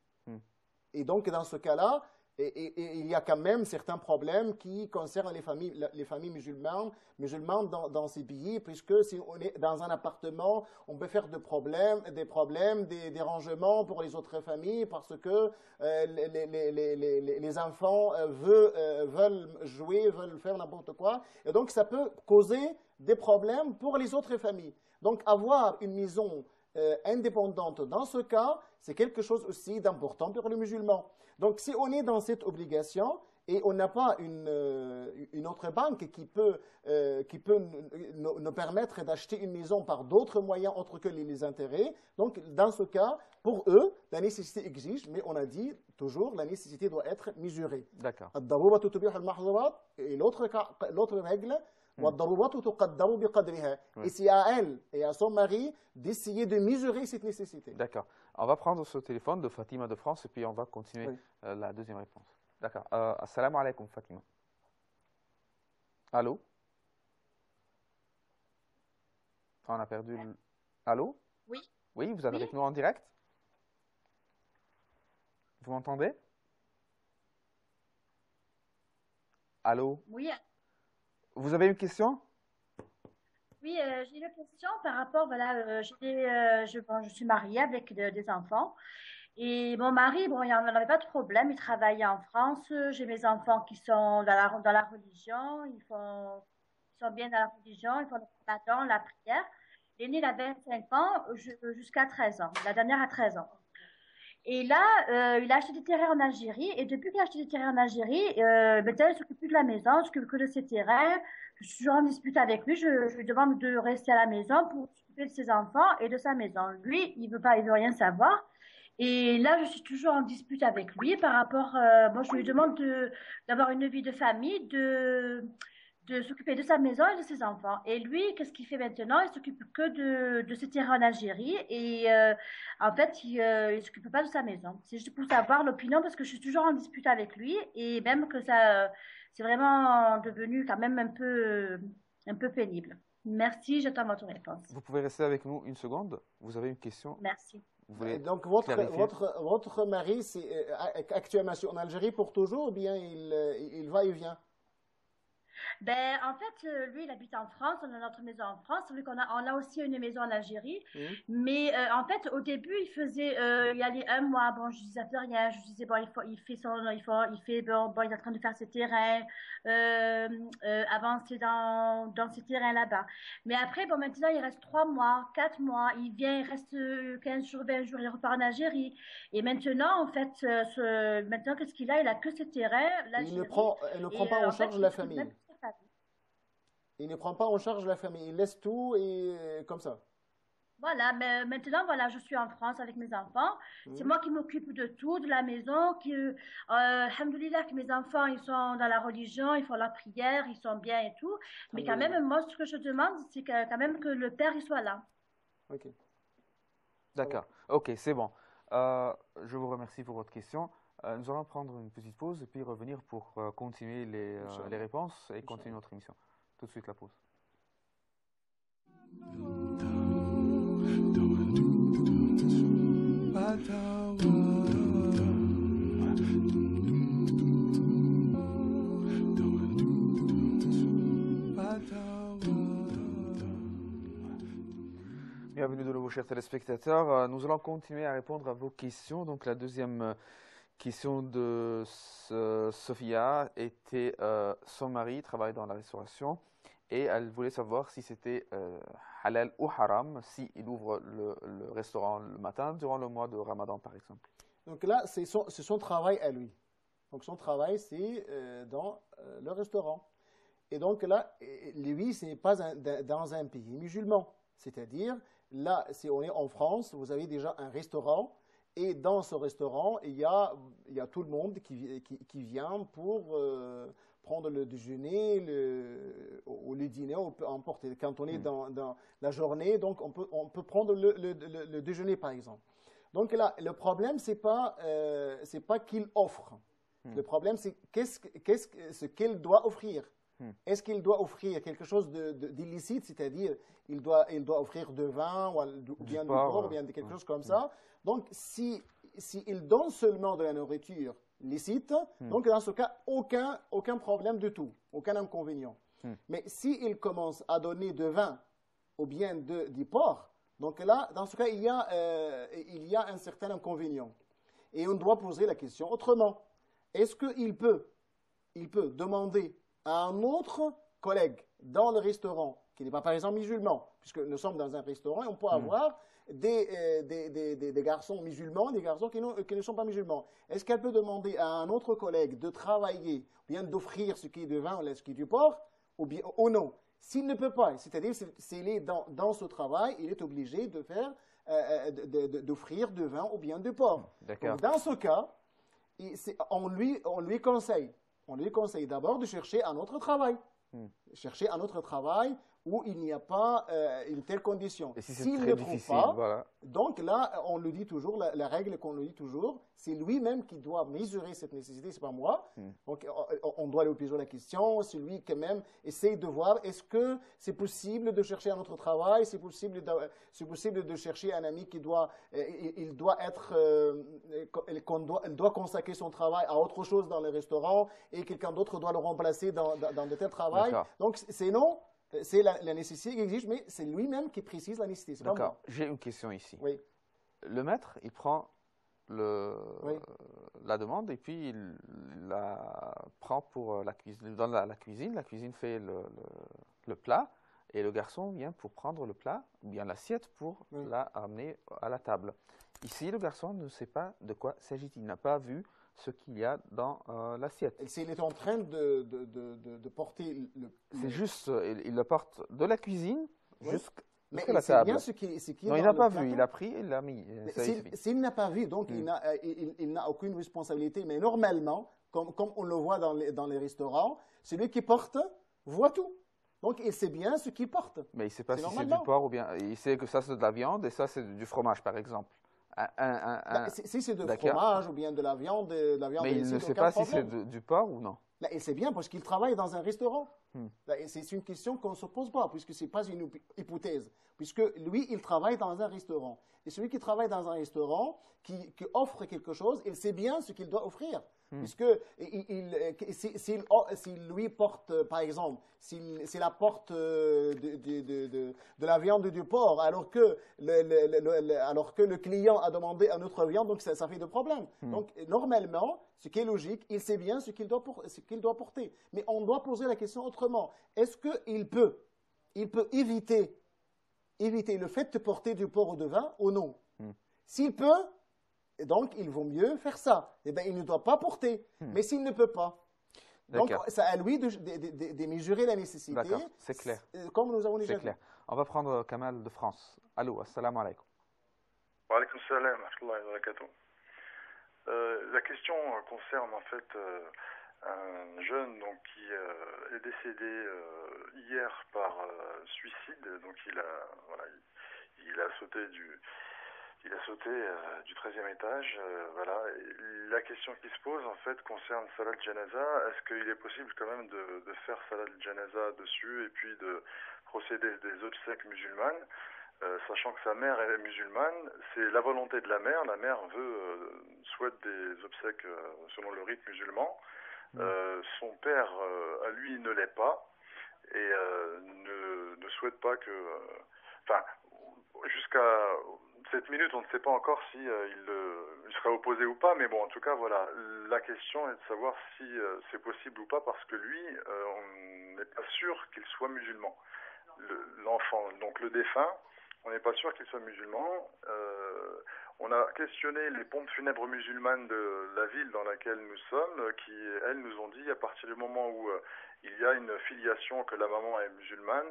Et donc, dans ce cas-là, il y a quand même certains problèmes qui concernent les familles musulmanes dans ces pays, puisque si on est dans un appartement, on peut faire des dérangements pour les autres familles parce que les enfants veulent jouer, veulent faire n'importe quoi. Et donc, ça peut causer des problèmes pour les autres familles. Donc, avoir une maison indépendante dans ce cas, c'est quelque chose aussi d'important pour les musulmans. Donc, si on est dans cette obligation et on n'a pas une autre banque qui peut nous permettre d'acheter une maison par d'autres moyens autres que les intérêts, donc dans ce cas, pour eux, la nécessité exige, mais on a dit toujours, la nécessité doit être mesurée. D'accord. Et l'autre règle, et c'est à elle et à son mari d'essayer de mesurer cette nécessité. D'accord. On va prendre ce téléphone de Fatima de France et puis on va continuer la deuxième réponse. D'accord. Assalamu alaikum Fatima. Allô? On a perdu le... Allô? Oui. Oui, vous êtes avec nous en direct? Vous m'entendez? Allô? Oui. Vous avez une question? Oui, j'ai une question par rapport, voilà, je suis mariée avec des enfants et mon mari, bon, il n'en avait pas de problème, il travaillait en France, j'ai mes enfants qui sont dans la religion, ils sont bien dans la religion, ils font le ramadan, la prière. L'aîné, il a 25 ans jusqu'à 13 ans, la dernière a 13 ans. Et là, il a acheté des terrains en Algérie. Et depuis qu'il a acheté des terrains en Algérie, maintenant, il ne s'occupe plus de la maison, il ne s'occupe que de ses terrains. Je suis toujours en dispute avec lui. Je lui demande de rester à la maison pour s'occuper de ses enfants et de sa maison. Lui, il veut rien savoir. Et là, je suis toujours en dispute avec lui par rapport. Moi, je lui demande d'avoir une vie de famille, de s'occuper de sa maison et de ses enfants. Et lui, qu'est-ce qu'il fait maintenant? Il s'occupe que de ses terrains en Algérie et en fait, il ne s'occupe pas de sa maison. C'est juste pour savoir l'opinion parce que je suis toujours en dispute avec lui et même que ça, c'est vraiment devenu quand même un peu pénible. Merci, j'attends votre réponse. Vous pouvez rester avec nous une seconde? Vous avez une question? Merci. Vous voulez donc, votre mari, c'est actuellement en Algérie pour toujours ou bien il va et vient? Ben, en fait, lui, il habite en France, on a notre maison en France, vu on a aussi une maison en Algérie. Mais en fait, au début, il y allait un mois, bon, je disais rien, je disais, bon, il est en train de faire ses terrains, avancer dans ses terrains là-bas. Mais après, bon, maintenant, il reste 3 mois, 4 mois, il vient, il reste 15 jours, 20 jours, il repart en Algérie. Et maintenant, en fait, maintenant, qu'est-ce qu'il a? Il a que ses terrains, il ne prend pas en charge la famille. Il ne prend pas en charge la famille, il laisse tout et comme ça. Voilà, mais maintenant, voilà, je suis en France avec mes enfants. C'est moi qui m'occupe de tout, de la maison. Alhamdoulilah, que mes enfants, ils sont dans la religion, ils font la prière, ils sont bien et tout. Mais quand même, moi, ce que je demande, c'est quand même que le père, il soit là. Ok. D'accord. Ok, c'est bon. Je vous remercie pour votre question. Nous allons prendre une petite pause et puis revenir pour continuer les réponses et continuer notre émission. Tout de suite la pause. Bienvenue de nouveau, chers téléspectateurs. Nous allons continuer à répondre à vos questions. Donc la deuxième question de Sophia était son mari travaille dans la restauration et elle voulait savoir si c'était halal ou haram s'il ouvre le restaurant le matin durant le mois de Ramadan par exemple. Donc là, c'est son travail à lui. Donc son travail, c'est dans le restaurant. Et donc là, lui, ce n'est pas dans un pays musulman. C'est-à-dire, là, si on est en France, vous avez déjà un restaurant. Et dans ce restaurant, il y a tout le monde qui vient pour prendre le déjeuner ou le dîner, ou peu importe. Quand on est dans la journée, donc on peut prendre le déjeuner, par exemple. Donc là, le problème, c'est pas qu'il offre. Le problème, c'est ce qu'il doit offrir. Est-ce qu'il doit offrir quelque chose d'illicite, c'est-à-dire il doit offrir de vin ou bien du porc ou bien quelque chose comme ça. Donc, s'il donne seulement de la nourriture licite, donc dans ce cas, aucun problème du tout, aucun inconvénient. Mais s'il commence à donner de vin ou bien du porc, donc là, dans ce cas, il y a un certain inconvénient. Et on doit poser la question autrement. Est-ce qu'il peut demander à un autre collègue dans le restaurant, qui n'est pas par exemple musulman, puisque nous sommes dans un restaurant et on peut avoir des garçons musulmans, des garçons qui ne sont pas musulmans. Est-ce qu'elle peut demander à un autre collègue de travailler, ou bien d'offrir ce qui est de vin ou ce qui est du porc, ou non? S'il ne peut pas, c'est-à-dire s'il est dans ce travail, il est obligé de faire, d'offrir de vin ou bien de porc. Donc, dans ce cas, on lui conseille d'abord de chercher un autre travail. Chercher un autre travail où il n'y a pas une telle condition. Et si s'il ne trouve pas, donc là, on le dit toujours, la règle qu'on le dit toujours, c'est lui-même qui doit mesurer cette nécessité, c'est pas moi. Donc, on doit lui poser la question, c'est lui qui même essaye de voir, est-ce que c'est possible de chercher un autre travail, c'est possible de chercher un ami qui doit, il doit consacrer son travail à autre chose dans le restaurant et quelqu'un d'autre doit le remplacer dans de tels travail. Donc, c'est non. C'est la nécessité qui exige, mais c'est lui-même qui précise la nécessité. D'accord. J'ai une question ici. Oui. Le maître, il prend la demande et puis il la prend pour la cuisine. Dans la cuisine fait le plat et le garçon vient pour prendre le plat ou bien l'assiette pour la amener à la table. Ici, le garçon ne sait pas de quoi s'agit-il. Il n'a pas vu ce qu'il y a dans l'assiette. Il est en train de porter C'est juste, il le porte de la cuisine jusqu'à la table. C'est bien ce qui non, il n'a pas vu, il a pris et il l'a mis. S'il n'a pas vu, donc il n'a aucune responsabilité. Mais normalement, comme on le voit dans les restaurants, celui qui porte voit tout. Donc, il sait bien ce qu'il porte. Mais il ne sait pas si c'est du porc ou bien... Il sait que ça, c'est de la viande et ça, c'est du fromage, par exemple. Si c'est de fromage ou bien de la viande, mais il ne sait pas si c'est du porc ou non. Là, il sait bien parce qu'il travaille dans un restaurant. C'est une question qu'on ne se pose pas, puisque ce n'est pas une hypothèse. Puisque lui, il travaille dans un restaurant. Et celui qui travaille dans un restaurant, qui offre quelque chose, il sait bien ce qu'il doit offrir. Puisque s'il lui porte, par exemple, s'il apporte de la viande du porc, alors que le client a demandé une autre viande, donc ça fait de problème. Donc, normalement, ce qui est logique, il sait bien ce qu'il doit porter. Mais on doit poser la question autrement. Est-ce qu'il peut éviter le fait de porter du porc ou de vin ou non? S'il peut, donc il vaut mieux faire ça. Eh bien, il ne doit pas porter. Mais s'il ne peut pas, donc c'est à lui de mesurer la nécessité. D'accord, c'est clair. Comme nous avons déjà dit. C'est clair. On va prendre Kamal de France. Allô, assalamu alaikum. Wa alaikum salam wa rahmatullahi wa barakatuh. La question concerne en fait un jeune donc, qui est décédé hier par suicide. Donc il a sauté du 13e étage. Voilà. Et la question qui se pose en fait concerne Salat Janaza. Est-ce qu'il est possible quand même de faire Salat Janaza dessus et puis de procéder des obsèques musulmanes? Sachant que sa mère est musulmane, c'est la volonté de la mère. La mère souhaite des obsèques selon le rite musulman. Son père, à lui, ne l'est pas et ne souhaite pas que... jusqu'à cette minute, on ne sait pas encore si il sera opposé ou pas, mais bon, en tout cas, voilà. La question est de savoir si c'est possible ou pas, parce que lui, on n'est pas sûr qu'il soit musulman. L'enfant, donc le défunt, on n'est pas sûr qu'il soit musulman. On a questionné les pompes funèbres musulmanes de la ville dans laquelle nous sommes, qui, elles, nous ont dit, à partir du moment où il y a une filiation, que la maman est musulmane,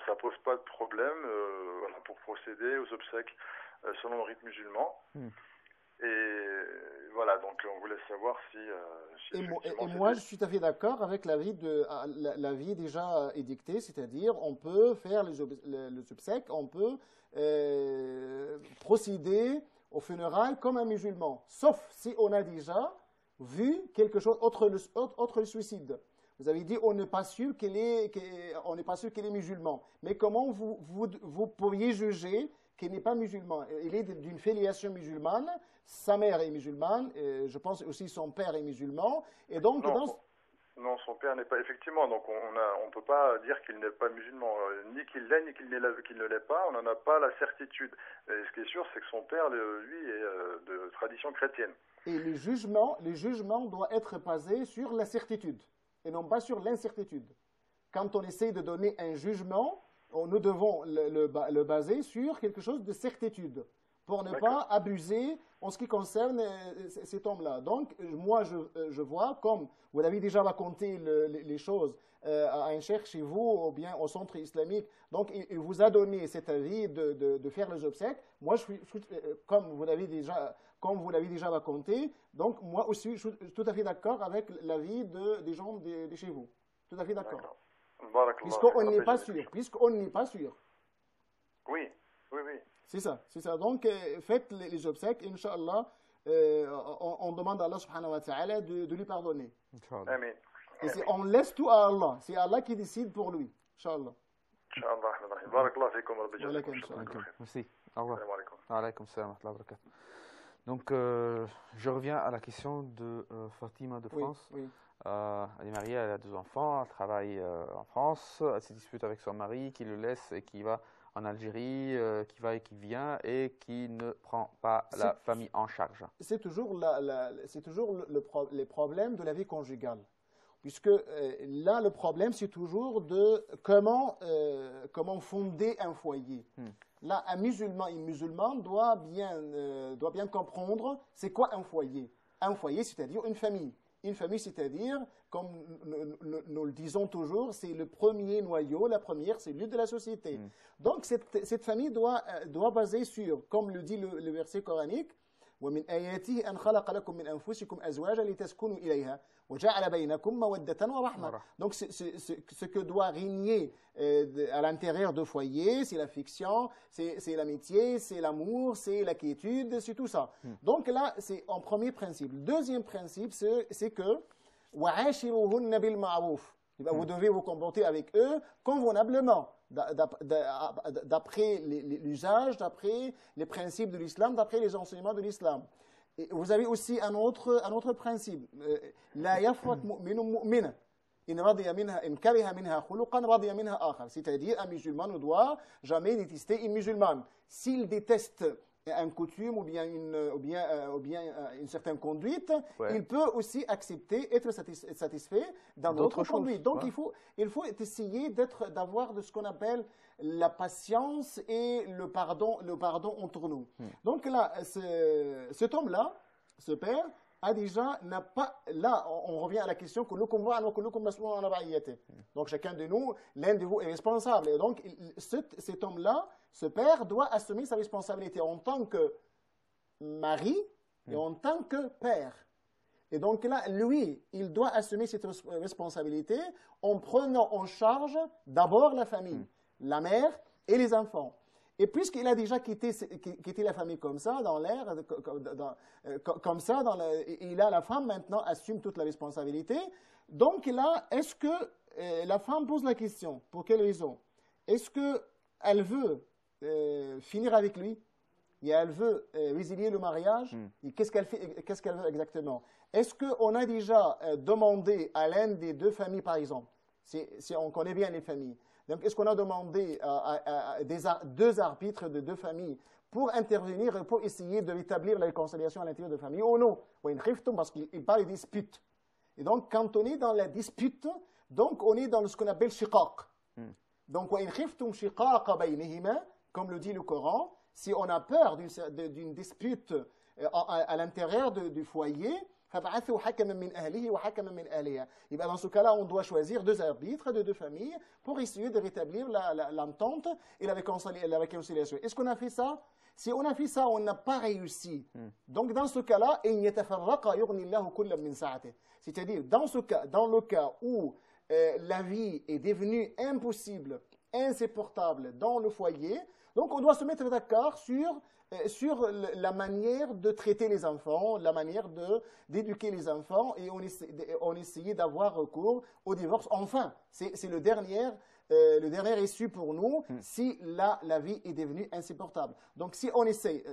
ça pose pas de problème voilà, pour procéder aux obsèques selon le rite musulman. Et voilà, donc on voulait savoir si... moi, je suis tout à fait d'accord avec l'avis déjà édicté, c'est-à-dire on peut faire les obsèques, on peut procéder aux funérailles comme un musulman, sauf si on a déjà vu quelque chose autre le suicide. Vous avez dit on n'est pas sûr qu'elle est musulman. Mais comment vous pourriez juger qu'il n'est pas musulman? Il est d'une filiation musulmane, sa mère est musulmane, je pense aussi son père est musulman. Et donc, non, son père n'est pas, effectivement, donc on ne peut pas dire qu'il n'est pas musulman, ni qu'il l'est, ni qu'il ne l'est pas, on n'en a pas la certitude. Et ce qui est sûr, c'est que son père, lui, est de tradition chrétienne. Et le jugement doit être basé sur la certitude, et non pas sur l'incertitude. Quand on essaye de donner un jugement, nous devons le baser sur quelque chose de certitude, pour ne pas abuser en ce qui concerne cet homme-là. Donc, moi, je vois, comme vous avez déjà raconté les choses à un cheikh chez vous, ou bien au centre islamique, donc il vous a donné cet avis de faire les obsèques. Moi, comme vous l'avez déjà raconté, donc moi aussi, je suis tout à fait d'accord avec l'avis des gens de chez vous. Tout à fait d'accord. Puisqu'on n'est pas sûr. Oui. C'est ça. Donc, faites les obsèques, Inch'Allah, on demande à Allah subhanahu wa ta'ala de lui pardonner. Amen. Et on laisse tout à Allah. C'est Allah qui décide pour lui. Inch'Allah. Inch'Allah. Barakallah fikum. Merci. Au revoir. Alaykoum salam wa rahmatullah. Donc, je reviens à la question de Fatima de France. Oui. Elle est mariée, elle a 2 enfants, elle travaille en France, elle se dispute avec son mari qui le laisse et qui va en Algérie, qui va et qui vient et qui ne prend pas la famille en charge. C'est toujours les problèmes de la vie conjugale. Puisque là, le problème, c'est toujours de comment fonder un foyer. Là, un musulman, une musulmane doit bien comprendre c'est quoi un foyer. Un foyer, c'est-à-dire une famille. Une famille, c'est-à-dire, comme nous le disons toujours, c'est le premier noyau, la première cellule de la société. Donc, cette famille doit baser sur, comme le dit le verset coranique, وَمِنْ آيَاتِهِ أَنْ خَلَقَ لَكُم مِنْ أَنفُسِكُمْ أَزْوَاجًا لِتَسْكُنُوا إِلَيْهَا وَجَعَلَ بَيْنَكُم مَوَدَّةً وَرَحْمَةً. Donc, ce que doit régner à l'intérieur de foyer, c'est l'affection, c'est l'amitié, c'est l'amour, c'est la quiétude, c'est tout ça. Donc là, c'est en premier principe. Le deuxième principe, c'est que وَعَاشِرُوهُنَّ بِالْمَعْرُوفِ. Vous devez vous comporter avec eux convenablement, d'après l'usage, d'après les principes de l'islam, d'après les enseignements de l'islam. Vous avez aussi un autre principe. لا يفرق مؤمن مؤمنة إن رضي منها إن كره منها خلقا رضي منها آخر. C'est-à-dire, un musulman ne doit jamais détester une musulmane. S'il déteste une coutume ou bien une certaine conduite, il peut aussi accepter, être satisfait dans d'autres conduites. Donc, il faut essayer d'avoir de ce qu'on appelle la patience et le pardon entre nous. Donc là, cet homme-là, ce père, n'a pas, là, on revient à la question que donc chacun de nous, l'un de vous est responsable. Et donc, cet homme-là, ce père, doit assumer sa responsabilité en tant que mari et en tant que père. Et donc là, lui, il doit assumer cette responsabilité en prenant en charge d'abord la famille, la mère et les enfants. Et puisqu'il a déjà quitté la famille comme ça, dans l'air, comme ça, il a la femme maintenant assume toute la responsabilité. Donc là, est-ce que la femme pose la question, pour quelle raison? Est-ce qu'elle veut finir avec lui? Et elle veut résilier le mariage? Qu'est-ce qu'elle veut exactement? Est-ce qu'on a déjà demandé à l'une des deux familles, par exemple, si on connaît bien les familles, donc, est-ce qu'on a demandé à deux arbitres de deux familles pour intervenir et pour essayer de rétablir la réconciliation à l'intérieur de la famille? Oh non, parce qu'il parle de dispute. Et donc, quand on est dans la dispute, donc on est dans ce qu'on appelle shiqaq. Donc, comme le dit le Coran, si on a peur d'une dispute à l'intérieur du foyer, et bien dans ce cas-là, on doit choisir deux arbitres de deux familles pour essayer de rétablir l'entente et la réconciliation. Est-ce qu'on a fait ça? Si on a fait ça, on n'a pas réussi. Donc dans ce cas-là, c'est-à-dire dans le cas où la vie est devenue impossible insupportable dans le foyer, donc on doit se mettre d'accord sur la manière de traiter les enfants, la manière d'éduquer les enfants, et on essayait d'avoir recours au divorce. Enfin, c'est le dernier issue pour nous si la vie est devenue insupportable. Donc si on essaie,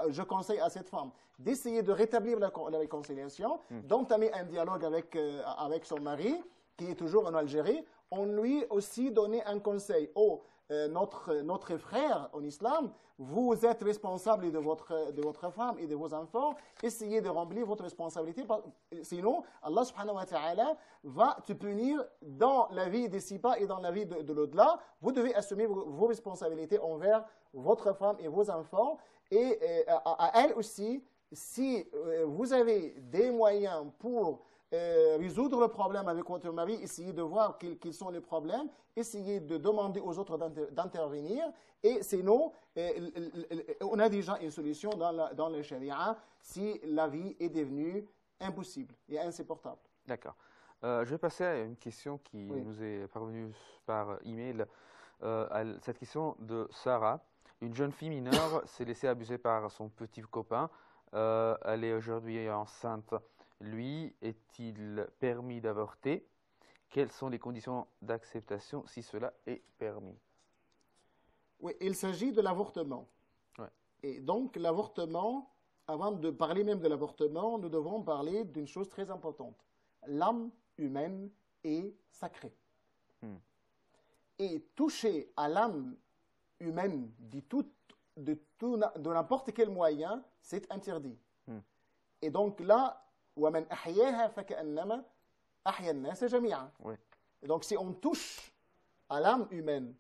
je conseille à cette femme d'essayer de rétablir la réconciliation, d'entamer un dialogue avec son mari, qui est toujours en Algérie. On lui aussi donné un conseil. Notre frère en islam, vous êtes responsable de votre femme et de vos enfants, essayez de remplir votre responsabilité, sinon Allah subhanahu wa ta'ala va te punir dans la vie d'ici-bas et dans la vie de l'au-delà. Vous devez assumer vos responsabilités envers votre femme et vos enfants, et à elle aussi, si vous avez des moyens pour résoudre le problème avec votre mari, essayez de voir quels sont les problèmes, essayez de demander aux autres d'intervenir, et sinon, on a déjà une solution dans le sharia si la vie est devenue impossible et insupportable. D'accord. Je vais passer à une question qui nous est parvenue par email. Cette question de Sarah. Une jeune fille mineure s'est laissée abuser par son petit copain. Elle est aujourd'hui enceinte. Lui, est-il permis d'avorter? Quelles sont les conditions d'acceptation si cela est permis? Oui, il s'agit de l'avortement. Ouais. Et donc, l'avortement, avant de parler même de l'avortement, nous devons parler d'une chose très importante. L'âme humaine est sacrée. Et toucher à l'âme humaine de n'importe quel moyen, c'est interdit. Et donc là, وَمَنْ أَحْيَاهَا فَكَأَنَّمَا أَحْيَا النَّاسَ جَمِيعًا. Et donc si on touche à l'âme humaine,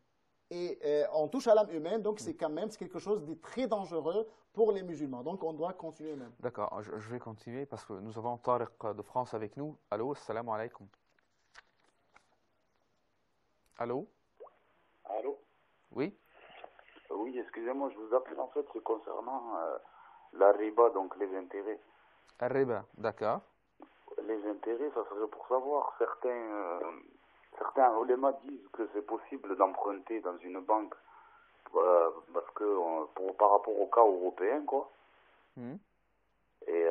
donc c'est quand même quelque chose de très dangereux pour les musulmans. Donc on doit continuer même. D'accord, je vais continuer parce que nous avons Tariq de France avec nous. Allô, assalamu alaikum. Allô? Allô? Oui? Oui, excusez-moi, je vous appelle en fait, c'est concernant la riba, donc les intérêts. La riba, d'accord. Les intérêts, ça serait pour savoir, certains ulémas disent que c'est possible d'emprunter dans une banque parce que par rapport au cas européen, quoi. Et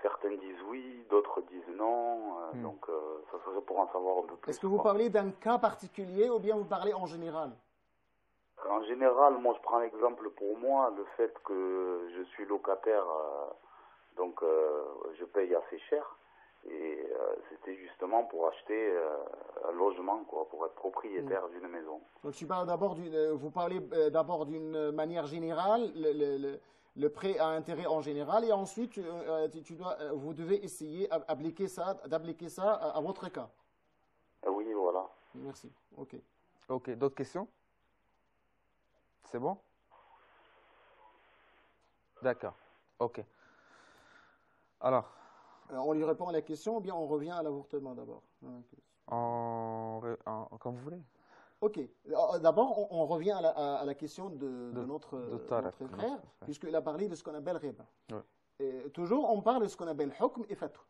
certains disent oui, d'autres disent non, donc ça serait pour en savoir un peu plus. Est-ce que vous parlez d'un cas particulier ou bien vous parlez en général? En général, moi je prends l'exemple pour moi, le fait que je suis locataire, donc je paye assez cher, et c'était justement pour acheter un logement, quoi, pour être propriétaire d'une maison. Donc vous parlez d'abord d'une manière générale, le prêt à intérêt en général, et ensuite vous devez essayer d'appliquer ça à votre cas. Oui, voilà. Merci. Ok. Ok, d'autres questions? C'est bon? D'accord. Ok. Alors, on lui répond à la question ou bien on revient à l'avortement d'abord? Comme vous voulez. Ok. D'abord, on revient à la question de notre frère, puisqu'il a parlé de ce qu'on appelle riba. Toujours, on parle de ce qu'on appelle hukm et fatwa.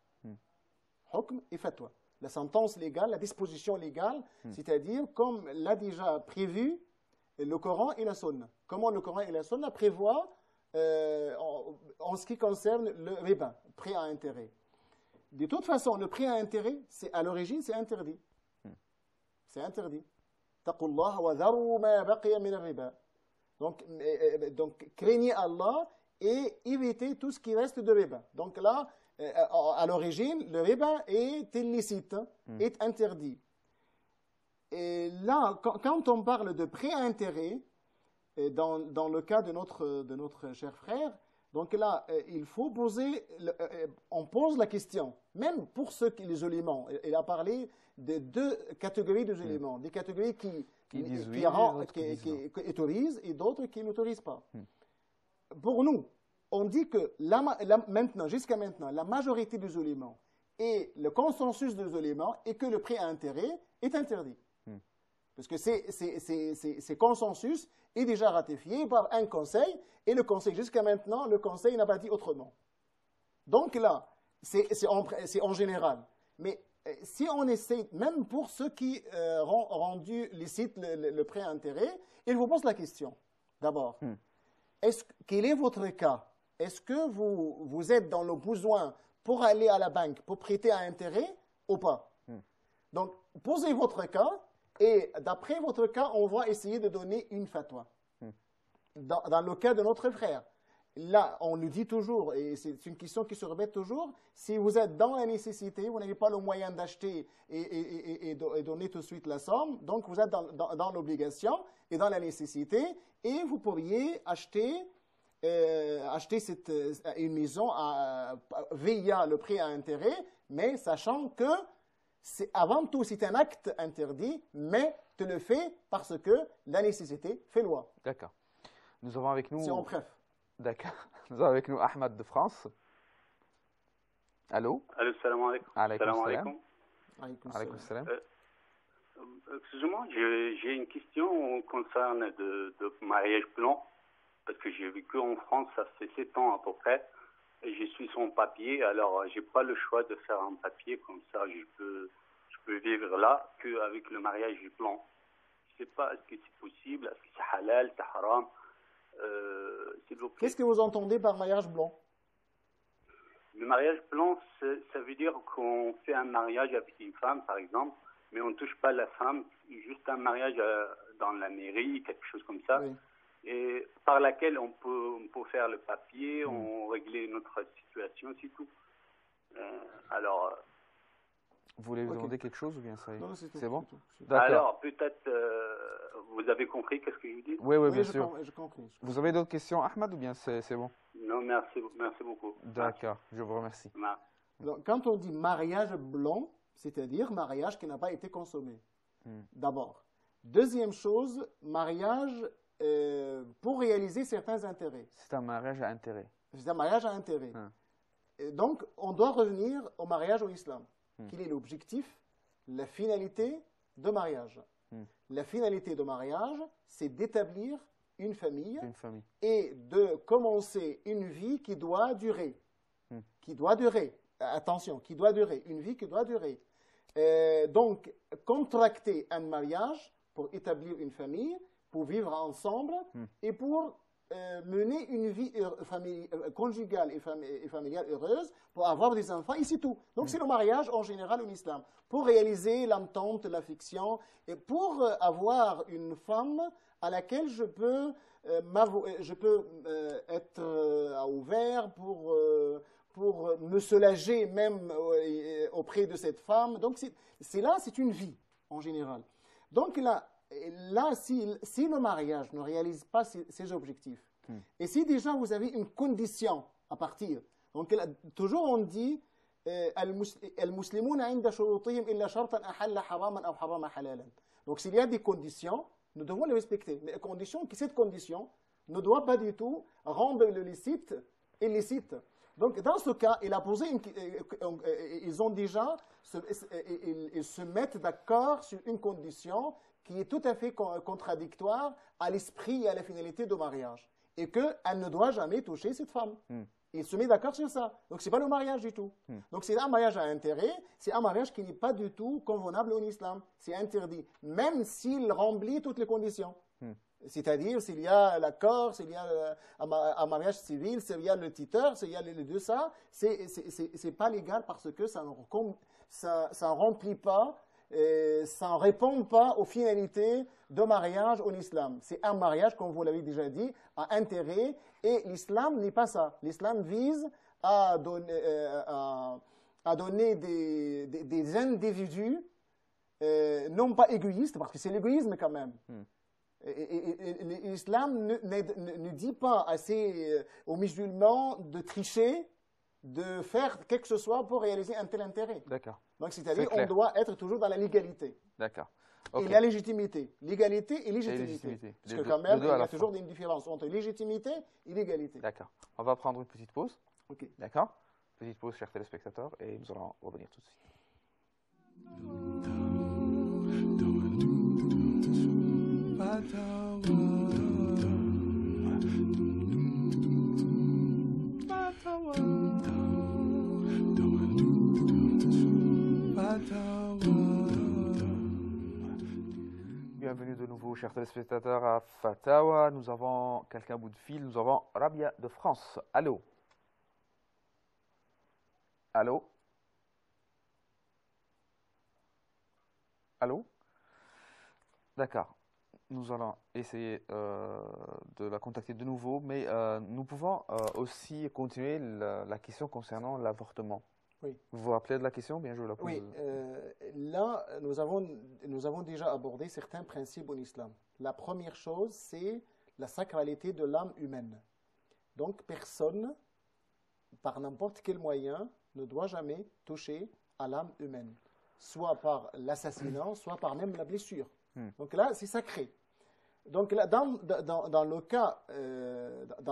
Hukm et fatwa. La sentence légale, la disposition légale, c'est-à-dire comme l'a déjà prévu le Coran et la Sunna. Comment le Coran et la Sunna prévoient en ce qui concerne le riba, prêt à intérêt. De toute façon, le prêt à intérêt, à l'origine, c'est interdit. C'est interdit. Taqullah wa dharu ma baqiya min ar-riba. Donc, craignez Allah et évitez tout ce qui reste de riba. Donc là, à l'origine, le riba est illicite, est interdit. Et là, quand on parle de prêt à intérêt, dans le cas de notre cher frère, donc là, il faut on pose la question, même pour les éléments. Il a parlé de deux catégories de éléments, des catégories qui autorisent et d'autres qui n'autorisent pas. Pour nous, on dit que jusqu'à maintenant, la majorité des éléments et le consensus des éléments est que le prêt à intérêt est interdit. Parce que ces consensus est déjà ratifié par un conseil, et le conseil, jusqu'à maintenant, le conseil n'a pas dit autrement. Donc là, c'est en général. Mais si on essaie, même pour ceux qui ont rendu licite le prêt à intérêt, ils vous posent la question, d'abord. Quel est votre cas? Est-ce que vous êtes dans le besoin pour aller à la banque, pour prêter à intérêt ou pas? Donc, posez votre cas et d'après votre cas, on va essayer de donner une fatwa. Dans le cas de notre frère, là, on nous dit toujours, et c'est une question qui se répète toujours, si vous êtes dans la nécessité, vous n'avez pas le moyen d'acheter et donner tout de suite la somme, donc vous êtes dans l'obligation et dans la nécessité, et vous pourriez acheter une maison via le prêt à intérêt, mais sachant que, avant tout, c'est un acte interdit, mais tu le fais parce que la nécessité fait loi. D'accord. Nous avons avec nous... C'est en bref. D'accord. Nous avons avec nous Ahmad de France. Allô? Allô, salam alaikum. Alaykoum salam. Excusez-moi, j'ai une question concernant de mariage blanc, parce que j'ai vécu en France, ça fait 7 ans à peu près, et je suis sans papier, alors j'ai pas le choix de faire un papier, comme ça je peux vivre là qu'avec le mariage blanc. Je sais pas, est-ce que c'est possible, est-ce que c'est halal, c'est haram? Qu'est-ce que vous entendez par mariage blanc? Le mariage blanc, ça veut dire qu'on fait un mariage avec une femme, par exemple, mais on ne touche pas la femme, juste un mariage dans la mairie, quelque chose comme ça, oui. Et par laquelle on peut faire le papier, on régler notre situation, c'est tout. Alors... Vous voulez vous demander quelque chose ou bien ça? Non, c'est bon? Alors, peut-être, vous avez compris qu'est-ce que je dis? Oui, bien sûr. J'ai compris. Vous avez d'autres questions, Ahmad, ou bien c'est bon? Non, merci beaucoup. D'accord, je vous remercie. Donc, quand on dit mariage blanc, c'est-à-dire mariage qui n'a pas été consommé, d'abord. Deuxième chose, mariage pour réaliser certains intérêts. C'est un mariage à intérêt. C'est un mariage à intérêt. Donc, on doit revenir au mariage au islam. Quel est l'objectif, la finalité de mariage? La finalité de mariage, c'est d'établir une famille et de commencer une vie qui doit durer. Qui doit durer. Attention, qui doit durer. Une vie qui doit durer. Donc, contracter un mariage pour établir une famille, pour vivre ensemble et pour mener une vie conjugale et familiale heureuse, pour avoir des enfants, et c'est tout. Donc c'est le mariage en général en islam. Pour réaliser l'entente, l'affection, et pour avoir une femme à laquelle je peux être ouvert pour me soulager même auprès de cette femme. Donc c'est une vie en général. Donc là, si le mariage ne réalise pas ses objectifs, et si déjà vous avez une condition à partir, donc toujours on dit donc s'il y a des conditions, nous devons les respecter. Mais cette condition ne doit pas du tout rendre le licite illicite. Donc dans ce cas, ils ont déjà, ils se mettent d'accord sur une condition qui est tout à fait contradictoire à l'esprit et à la finalité du mariage. Et qu'elle ne doit jamais toucher cette femme. Ils se mettent d'accord sur ça. Donc, ce n'est pas le mariage du tout. Donc, c'est un mariage à intérêt. C'est un mariage qui n'est pas du tout convenable en islam. C'est interdit. Même s'il remplit toutes les conditions. C'est-à-dire, s'il y a l'accord, s'il y a un mariage civil, s'il y a le titeur, s'il y a les deux ça, c'est pas légal parce que ça ne remplit pas, ça ne répond pas aux finalités de mariage en islam. C'est un mariage, comme vous l'avez déjà dit, à intérêt, et l'islam n'est pas ça. L'islam vise à donner des individus, non pas égoïstes, parce que c'est l'égoïsme quand même. L'islam ne dit pas assez aux musulmans de tricher, de faire quelque chose pour réaliser un tel intérêt. D'accord. Donc, c'est-à-dire qu'on doit être toujours dans la légalité. D'accord. Okay. Et la légitimité. Légalité et légitimité. Parce que quand même, il y a toujours une différence entre légitimité et légalité. D'accord. On va prendre une petite pause. Ok. D'accord. Petite pause, chers téléspectateurs, et nous allons revenir tout de suite. Fatawa. vous, chers téléspectateurs, à Fatawa. Nous avons quelqu'un à bout de fil. Nous avons Rabia de France. Allô? Allô? Allô? D'accord. Nous allons essayer de la contacter de nouveau, mais nous pouvons aussi continuer la question concernant l'avortement. Oui. Vous vous rappelez de la question? Bien, je la pose. Oui. Là, nous avons déjà abordé certains principes en islam. La première chose, c'est la sacralité de l'âme humaine. Donc, personne, par n'importe quel moyen, ne doit jamais toucher à l'âme humaine, soit par l'assassinat, soit par même la blessure. Donc là, c'est sacré. Donc là, dans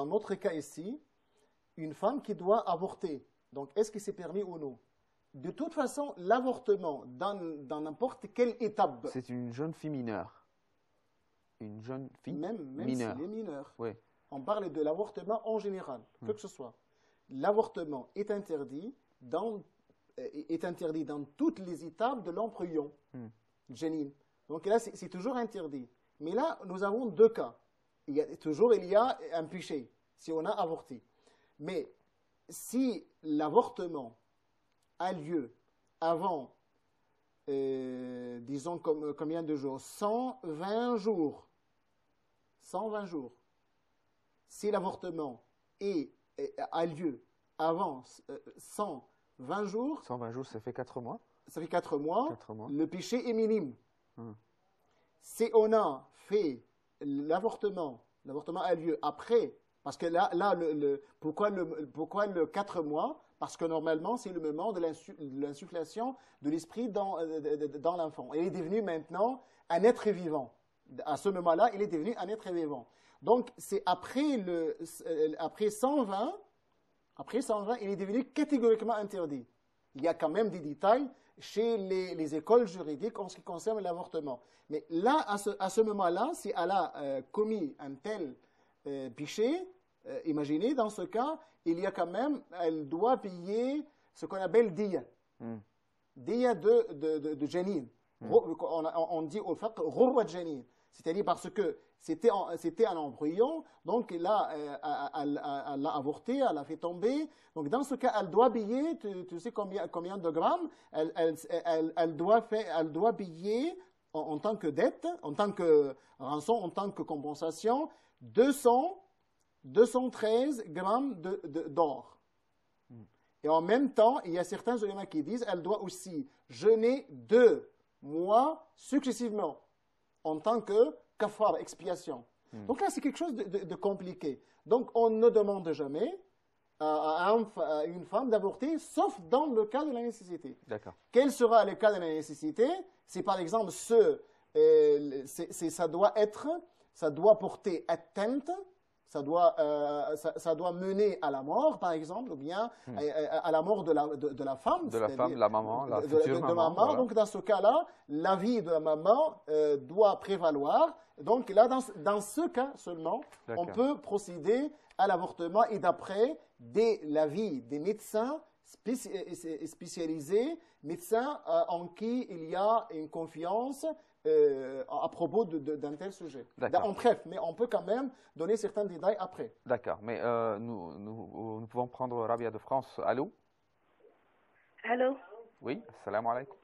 notre cas ici, une femme qui doit avorter, donc est-ce que c'est permis ou non? De toute façon, l'avortement, dans n'importe quelle étape... C'est une jeune fille mineure. Une jeune fille même mineure. Si elle est mineure. Oui. On parle de l'avortement en général, que ce soit. L'avortement est interdit dans toutes les étapes de l'embryon, Janine. Donc là, c'est toujours interdit. Mais là, nous avons deux cas. Il y a un péché, si on a avorté. Mais si l'avortement a lieu avant, disons, combien de jours? 120 jours. 120 jours. Si l'avortement a lieu avant 120 jours... 120 jours, ça fait 4 mois. Ça fait 4 mois. 4 mois. Le péché est minime. Si on a fait l'avortement a lieu après, parce que là pourquoi le 4 mois? Parce que normalement, c'est le moment de l'insufflation de l'esprit dans l'enfant. Il est devenu maintenant un être vivant. À ce moment-là, il est devenu un être vivant. Donc, c'est après 120, il est devenu catégoriquement interdit. Il y a quand même des détails chez les écoles juridiques en ce qui concerne l'avortement. Mais là, à ce moment-là, si elle a commis un tel péché, imaginez, dans ce cas, elle doit payer ce qu'on appelle diya. Diya de Janine. On dit au fait, Ghurwa Janine. C'est-à-dire parce que c'était un embryon, donc là, elle l'a avorté, elle l'a fait tomber. Donc dans ce cas, elle doit payer, tu sais combien de grammes, elle doit payer en tant que dette, en tant que rançon, en tant que compensation, 213 grammes d'or. Et en même temps, il y a certains éléments qui disent qu'elle doit aussi jeûner 2 mois successivement en tant que kafar, expiation. Donc là, c'est quelque chose de compliqué. Donc, on ne demande jamais à une femme d'avorter, sauf dans le cas de la nécessité. D'accord. Quel sera le cas de la nécessité? C'est par exemple ça doit porter atteinte, ça doit mener à la mort, par exemple, ou bien à la mort de la femme. De la femme, la maman, la future maman. Voilà. Donc, dans ce cas-là, la vie de la maman doit prévaloir. Donc, là, dans ce cas seulement, on peut procéder à l'avortement et d'après l'avis des médecins spécialisés, médecins en qui il y a une confiance à propos d'un tel sujet. En bref, mais on peut quand même donner certains détails après. D'accord, mais nous pouvons prendre Rabia de France. Allô? Allô? Oui, assalamu alaikum.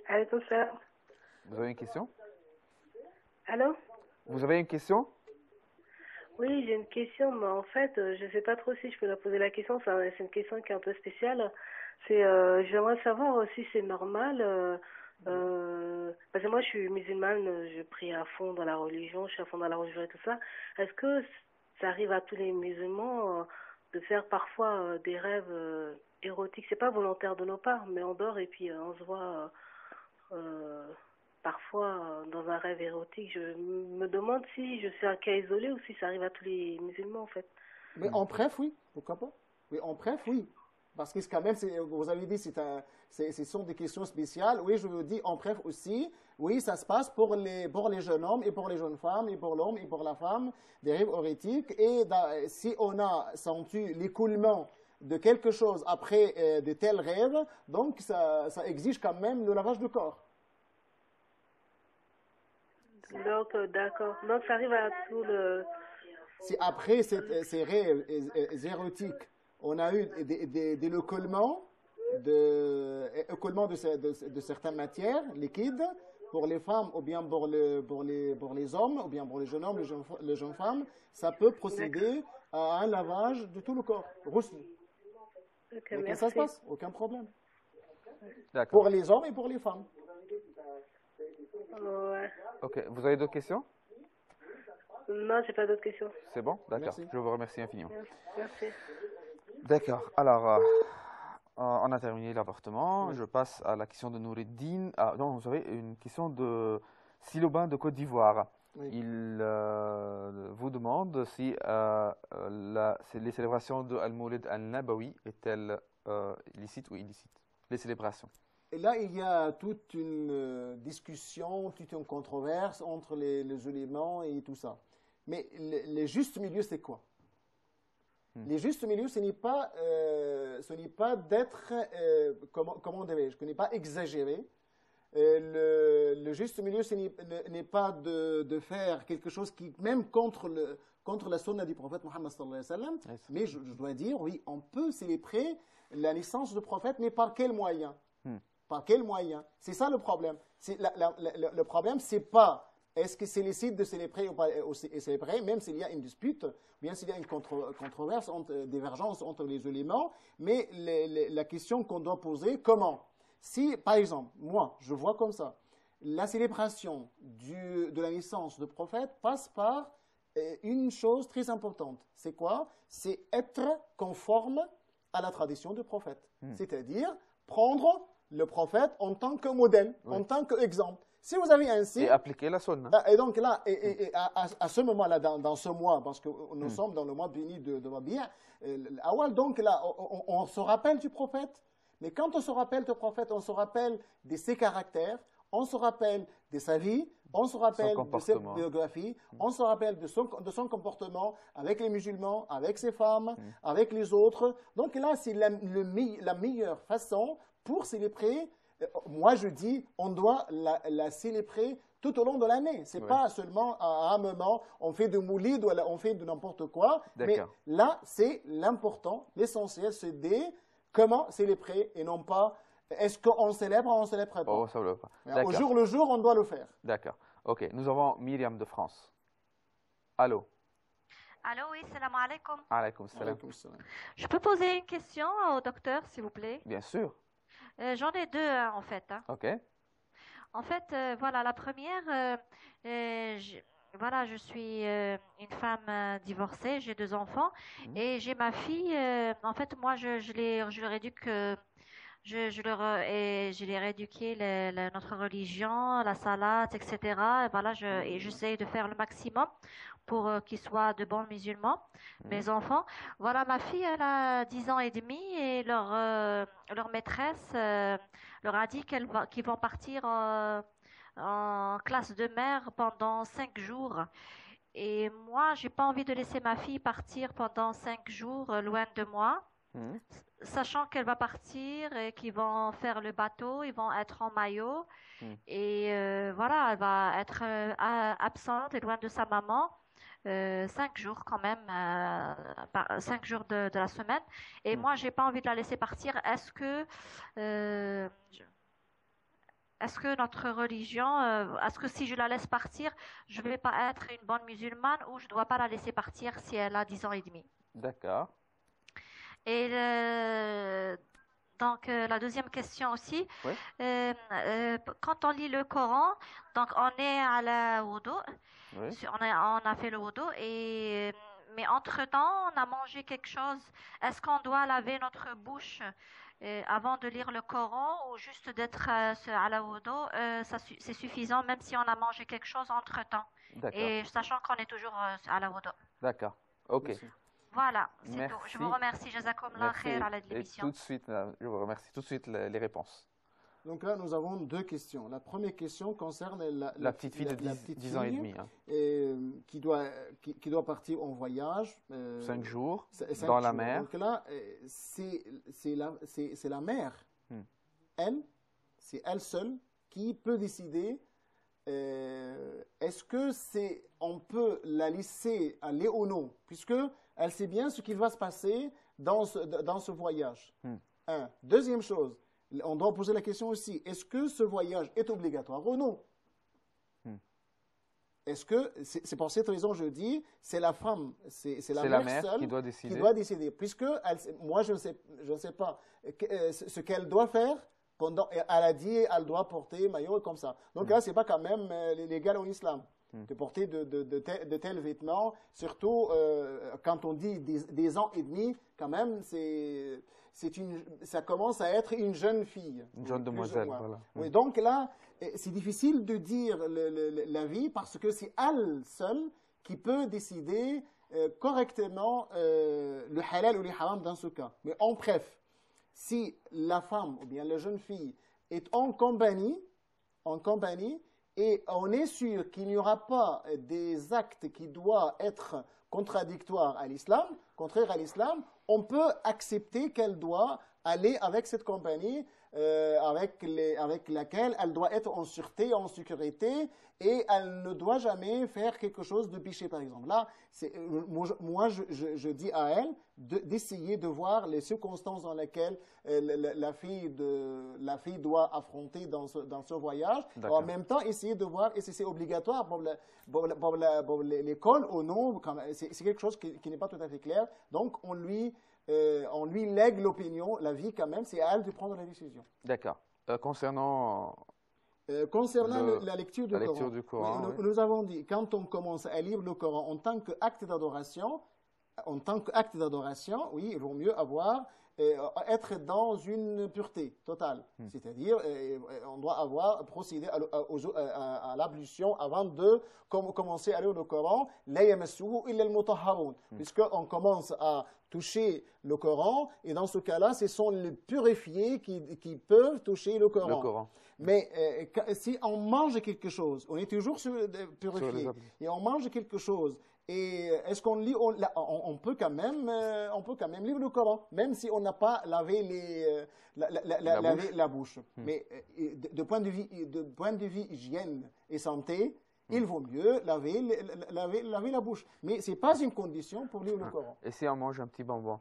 Alaikum salam. Vous avez une question? Allô? Vous avez une question? Oui, j'ai une question, mais en fait, je ne sais pas trop si je peux la poser la question. C'est une question qui est un peu spéciale. J'aimerais savoir si c'est normal. Parce que moi, je suis musulmane, je prie à fond dans la religion, je suis à fond dans la religion et tout ça. Est-ce que ça arrive à tous les musulmans de faire parfois des rêves érotiques? C'est pas volontaire de nos parts, mais on dort et puis on se voit parfois dans un rêve érotique. Je me demande si je suis un cas isolé ou si ça arrive à tous les musulmans en fait. Mais en bref, oui, pourquoi pas? Oui, en bref, oui. Parce que quand même, vous avez dit, ce sont des questions spéciales. Oui, je vous dis en bref aussi, oui, ça se passe pour les jeunes hommes et pour les jeunes femmes et pour l'homme et pour la femme, des rêves érotiques. Et si on a senti l'écoulement de quelque chose après de tels rêves, donc ça exige quand même le lavage du corps. Donc, d'accord. Donc, ça arrive à tout le... Si après ces rêves érotiques, on a eu des écoulements de certaines matières liquides pour les femmes ou bien pour les hommes ou bien pour les jeunes hommes, les jeunes femmes, ça peut procéder à un lavage de tout le corps, roussel. Okay, ça se passe, aucun problème. D'accord. Pour les hommes et pour les femmes. Ouais. Ok, vous avez d'autres questions? Non, j'ai pas d'autres questions. C'est bon? D'accord, je vous remercie infiniment. Merci. D'accord, alors on a terminé l'avortement. Oui. Je passe à la question de Noureddin. Ah non, vous avez une question de Silobin de Côte d'Ivoire. Oui. Il vous demande si les célébrations de Al-Moulid Al-Nabawi est-elles illicites ou illicites, les célébrations. Et là, il y a toute une discussion, toute une controverse entre les éléments et tout ça. Mais le juste milieu, c'est quoi? Le juste milieu, ce n'est pas d'être, comment dirais-je, ce n'est pas exagéré. Le juste milieu, ce n'est pas de faire quelque chose qui, même contre la sunna du prophète Mohammed sallallahu alayhi wa sallam, mais je dois dire, oui, on peut célébrer la naissance du prophète, mais par quel moyen? Par quel moyen? C'est ça le problème. Le problème, c'est pas est-ce que c'est licite de célébrer ou pas célébrer, même s'il y a une dispute, bien s'il y a une controverse, divergence entre les éléments, mais la question qu'on doit poser, comment? Si, par exemple, moi, je vois comme ça, la célébration de la naissance du prophète passe par une chose très importante. C'est quoi? C'est être conforme à la tradition du prophète. C'est-à-dire prendre le prophète en tant que modèle, en tant qu'exemple. Si vous avez ainsi... Et appliquer la sunna. Et donc là, à ce moment-là, dans ce mois, parce que nous sommes dans le mois béni de Rabi', donc là, on se rappelle du prophète. Mais quand on se rappelle du prophète, on se rappelle de ses caractères, on se rappelle de sa vie, on se rappelle de sa biographie, on se rappelle de son comportement avec les musulmans, avec ses femmes, avec les autres. Donc là, c'est la meilleure façon pour célébrer. Moi, je dis, on doit la célébrer tout au long de l'année. Ce n'est pas seulement à un moment, on fait de moulid ou on fait de n'importe quoi. Mais là, c'est l'important, l'essentiel, c'est comment célébrer et non pas est-ce qu'on célèbre ou on ne célèbre pas. Oh, ça ne pas. Au jour le jour, on doit le faire. D'accord. Ok, nous avons Myriam de France. Allô? Allô, oui, salam alaikum. Alaikum salam. Je peux poser une question au docteur, s'il vous plaît? Bien sûr. J'en ai deux, en fait. Ok. En fait, voilà, la première, je suis une femme divorcée, j'ai 2 enfants et j'ai ma fille. En fait, moi, je leur éduque, je leur ai éduqué notre religion, la salate, etc. Et voilà, et j'essaie de faire le maximum pour qu'ils soient de bons musulmans, mes enfants. Voilà, ma fille, elle a 10 ans et demi et leur maîtresse leur a dit qu'ils vont partir en classe de mer pendant 5 jours. Et moi, j'ai pas envie de laisser ma fille partir pendant 5 jours loin de moi, sachant qu'elle va partir et qu'ils vont faire le bateau, ils vont être en maillot. Et voilà, elle va être absente et loin de sa maman. 5 jours quand même, 5 jours de la semaine. Et moi, j'ai pas envie de la laisser partir. Est-ce que notre religion, est-ce que si je la laisse partir, je ne vais pas être une bonne musulmane ou je ne dois pas la laisser partir si elle a 10 ans et demi? D'accord. Et donc, la deuxième question aussi, quand on lit le Coran, donc on est à la wudu, on a fait le wudu, mais entre-temps, on a mangé quelque chose. Est-ce qu'on doit laver notre bouche avant de lire le Coran ou juste d'être à la wudu, c'est suffisant même si on a mangé quelque chose entre-temps, et sachant qu'on est toujours à la wudu? D'accord, ok. Merci. Voilà, c'est tout. Je vous remercie. Jazakumullah khair à l'émission. Tout de suite, je vous remercie. Tout de suite les réponses. Donc là, nous avons 2 questions. La première question concerne la petite fille de 10 ans et demi. Qui doit partir en voyage. 5 jours dans la mer. Donc là, c'est la mère. C'est elle seule qui peut décider est-ce que on peut la laisser aller ou non, puisque elle sait bien ce qui va se passer dans ce voyage. Deuxième chose, on doit poser la question aussi, est-ce que ce voyage est obligatoire ou non? Est-ce que, c'est pour cette raison que je dis, c'est la femme, c'est la mère seule qui doit décider. Puisque moi, je ne sais pas ce qu'elle doit faire. Elle a dit elle doit porter maillot et comme ça. Donc là, ce n'est pas quand même légal en islam de porter de tels vêtements. Surtout quand on dit des ans et demi, quand même, ça commence à être une jeune fille. Une jeune demoiselle, voilà. Oui, donc là, c'est difficile de dire la vie parce que c'est elle seule qui peut décider correctement le halal ou le haram dans ce cas. Mais en bref, si la femme ou bien la jeune fille est en compagnie et on est sûr qu'il n'y aura pas des actes qui doivent être contraire à l'islam, on peut accepter qu'elle doit aller avec cette compagnie avec laquelle elle doit être en sûreté, en sécurité, et elle ne doit jamais faire quelque chose de péché, par exemple. Là, moi, je dis à elle d'essayer de voir les circonstances dans lesquelles la fille doit affronter dans ce voyage. En même temps, essayer de voir si c'est obligatoire pour l'école ou non. C'est quelque chose qui n'est pas tout à fait clair. Donc, on lui lègue l'opinion, la vie quand même, c'est à elle de prendre la décision. D'accord. Concernant la lecture du Coran, nous avons dit, quand on commence à lire le Coran en tant qu'acte d'adoration, oui, il vaut mieux être dans une pureté totale. C'est-à-dire, on doit procédé à l'ablution avant de commencer à lire le Coran, puisqu'on commence à toucher le Coran, et dans ce cas-là, ce sont les purifiés qui peuvent toucher le Coran. Mais si on mange quelque chose, on est toujours purifié, et on mange quelque chose, et est-ce qu'on lit, on peut quand même lire le Coran, même si on n'a pas lavé la bouche. Mais de point de vue hygiène et santé, il vaut mieux laver la bouche. Mais ce n'est pas une condition pour lire le Coran. Et si on mange un petit bonbon?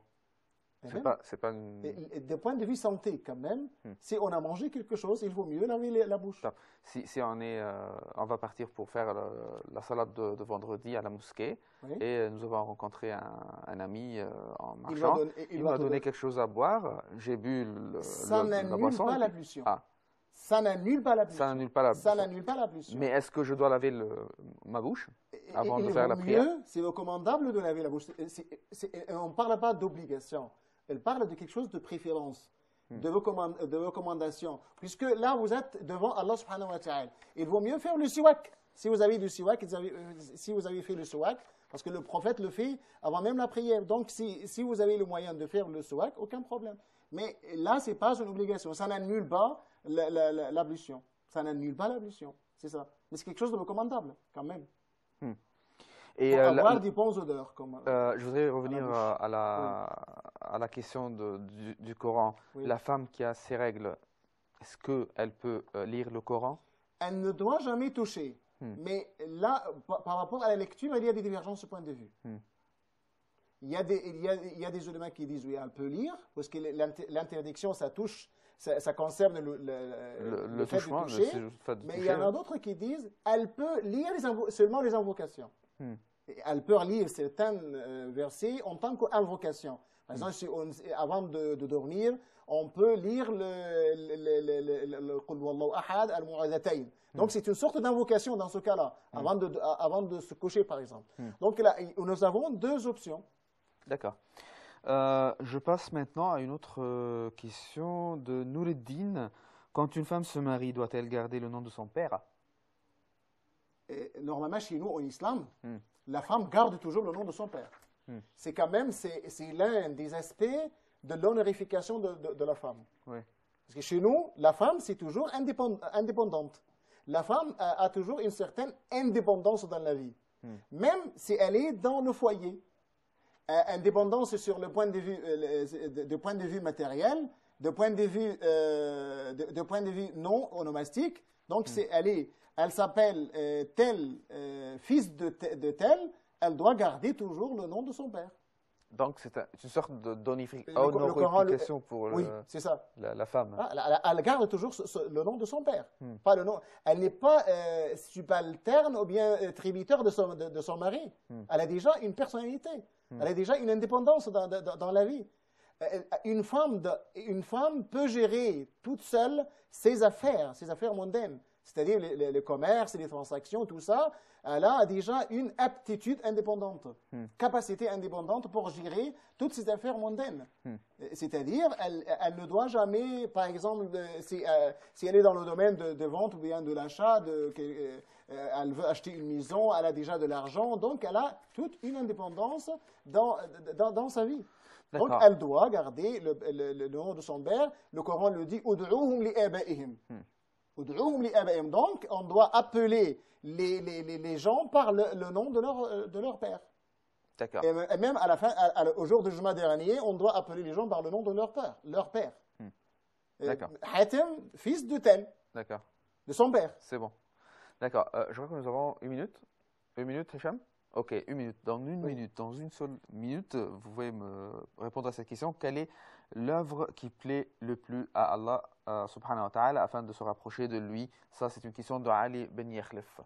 C'est pas une... De point de vue santé, quand même, si on a mangé quelque chose, il vaut mieux laver la bouche. Si on va partir pour faire la salade de vendredi à la mosquée, et nous avons rencontré un ami en marchant, il m'a donné quelque chose à boire, j'ai bu la boisson. Pas l'ablution. Ça n'annule pas l'ablution. Ça n'annule pas l'ablution. Mais est-ce que je dois laver ma bouche avant de faire la prière? C'est recommandable de laver la bouche. On ne parle pas d'obligation. Elle parle de quelque chose de préférence, de recommandation. Puisque là, vous êtes devant Allah subhanahu wa ta'ala. Il vaut mieux faire le siwak. Si vous avez du siwak, si vous avez fait le siwak, parce que le prophète le fait avant même la prière. Donc, si vous avez le moyen de faire le siwak, aucun problème. Mais là, ce n'est pas une obligation. Ça n'annule pas l'ablution. Ça n'annule pas l'ablution. C'est ça. Mais c'est quelque chose de recommandable, quand même. Et pour avoir des bons odeurs. Je voudrais revenir à la question du Coran. La femme qui a ses règles, est-ce qu'elle peut lire le Coran? Elle ne doit jamais toucher. Mais là, par rapport à la lecture, il y a des divergences de point de vue. Il y a des éléments qui disent oui, elle peut lire, parce que l'interdiction, ça concerne le fait de toucher. Mais il y en a d'autres qui disent elle peut lire seulement les invocations. Elle peut lire certains versets en tant qu'invocation. Par exemple, avant de dormir, on peut lire le Qul Huwallahu Ahad, al-Mu'adhatayn. Donc c'est une sorte d'invocation dans ce cas-là, avant de se coucher par exemple. Donc là, nous avons deux options. D'accord. Je passe maintenant à une autre question de Noureddin. Quand une femme se marie, doit-elle garder le nom de son père? Normalement, chez nous, en islam, la femme garde toujours le nom de son père. C'est quand même, c'est l'un des aspects de l'honorification de la femme. Parce que chez nous, la femme, c'est toujours indépendante. La femme a toujours une certaine indépendance dans la vie. Même si elle est dans le foyer. Indépendance sur le point de vue matériel, de point de vue non onomastique. Donc, elle est elle s'appelle tel fils de tel, elle doit garder toujours le nom de son père. Donc, c'est une sorte d'honorification pour oui, c'est ça. La femme. Elle garde toujours le nom de son père. Pas le nom. Elle n'est pas subalterne ou bien tributaire de son mari. Elle a déjà une personnalité. Elle a déjà une indépendance dans la vie. Une femme peut gérer toute seule ses affaires mondaines. C'est-à-dire le commerce, les transactions, tout ça. Elle a déjà une aptitude indépendante, capacité indépendante pour gérer toutes ces affaires mondaines. C'est-à-dire, elle ne doit jamais, par exemple, si elle est dans le domaine de vente ou bien de l'achat, elle veut acheter une maison, elle a déjà de l'argent, donc elle a toute une indépendance dans sa vie. Donc, elle doit garder le nom de son père. Le Coran le dit, « Ud'uhum li abaihim » Donc, on doit appeler les gens par le nom de leur père. D'accord. Et même à la fin, au jour du Juma dernier, on doit appeler les gens par le nom de leur père. D'accord. Hatem, fils de tel. D'accord. De son père. C'est bon. D'accord. Je crois que nous avons 1 minute. 1 minute, Hicham? Ok, 1 minute. Dans une seule minute, vous pouvez me répondre à cette question. Quelle est l'œuvre qui plaît le plus à Allah subhanahu wa ta'ala afin de se rapprocher de lui? Ça, c'est une question de Ali Ben Yakhlef.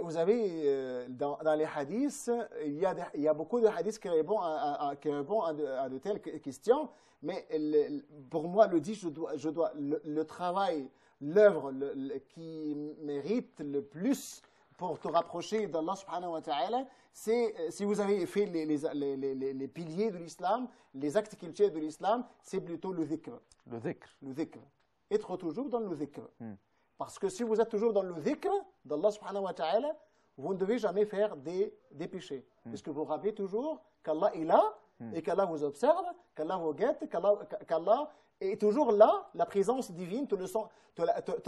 Vous avez, dans les hadiths, il y a beaucoup de hadiths qui répondent à de telles questions, mais pour moi, le travail, l'œuvre qui mérite le plus pour te rapprocher d'Allah subhanahu wa ta'ala, c'est, si vous avez fait les piliers de l'islam, les actes cultuels de l'islam, c'est plutôt le dhikr. Le dhikr. Le dhikr. Être toujours dans le dhikr. Parce que si vous êtes toujours dans le dhikr d'Allah subhanahu wa ta'ala, vous ne devez jamais faire des péchés. Parce que vous rappelez toujours qu'Allah est là et qu'Allah vous observe, qu'Allah vous guette, qu'Allah est toujours là, la présence divine, te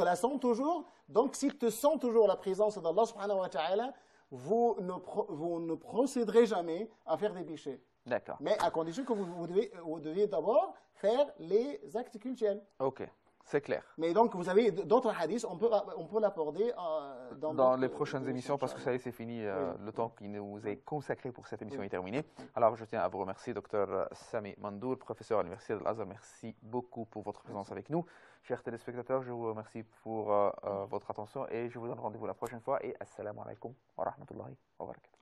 la sens toujours. Donc, s'il te sent toujours la présence d'Allah subhanahu wa ta'ala, vous ne procéderez jamais à faire des péchés. D'accord. Mais à condition que vous devez d'abord faire les actes cultuels. Ok. C'est clair. Mais donc, vous avez d'autres hadiths, on peut l'aborder dans les prochaines émissions, parce que ça y est, c'est fini. Le temps qui nous est consacré pour cette émission est terminé. Alors, je tiens à vous remercier, Dr Sami Mandour, professeur à l'Université de Al-Azhar. Merci beaucoup pour votre présence avec nous. Chers téléspectateurs, je vous remercie pour votre attention et je vous donne rendez-vous la prochaine fois. Et assalamu alaikum wa rahmatullahi wa barakatuh.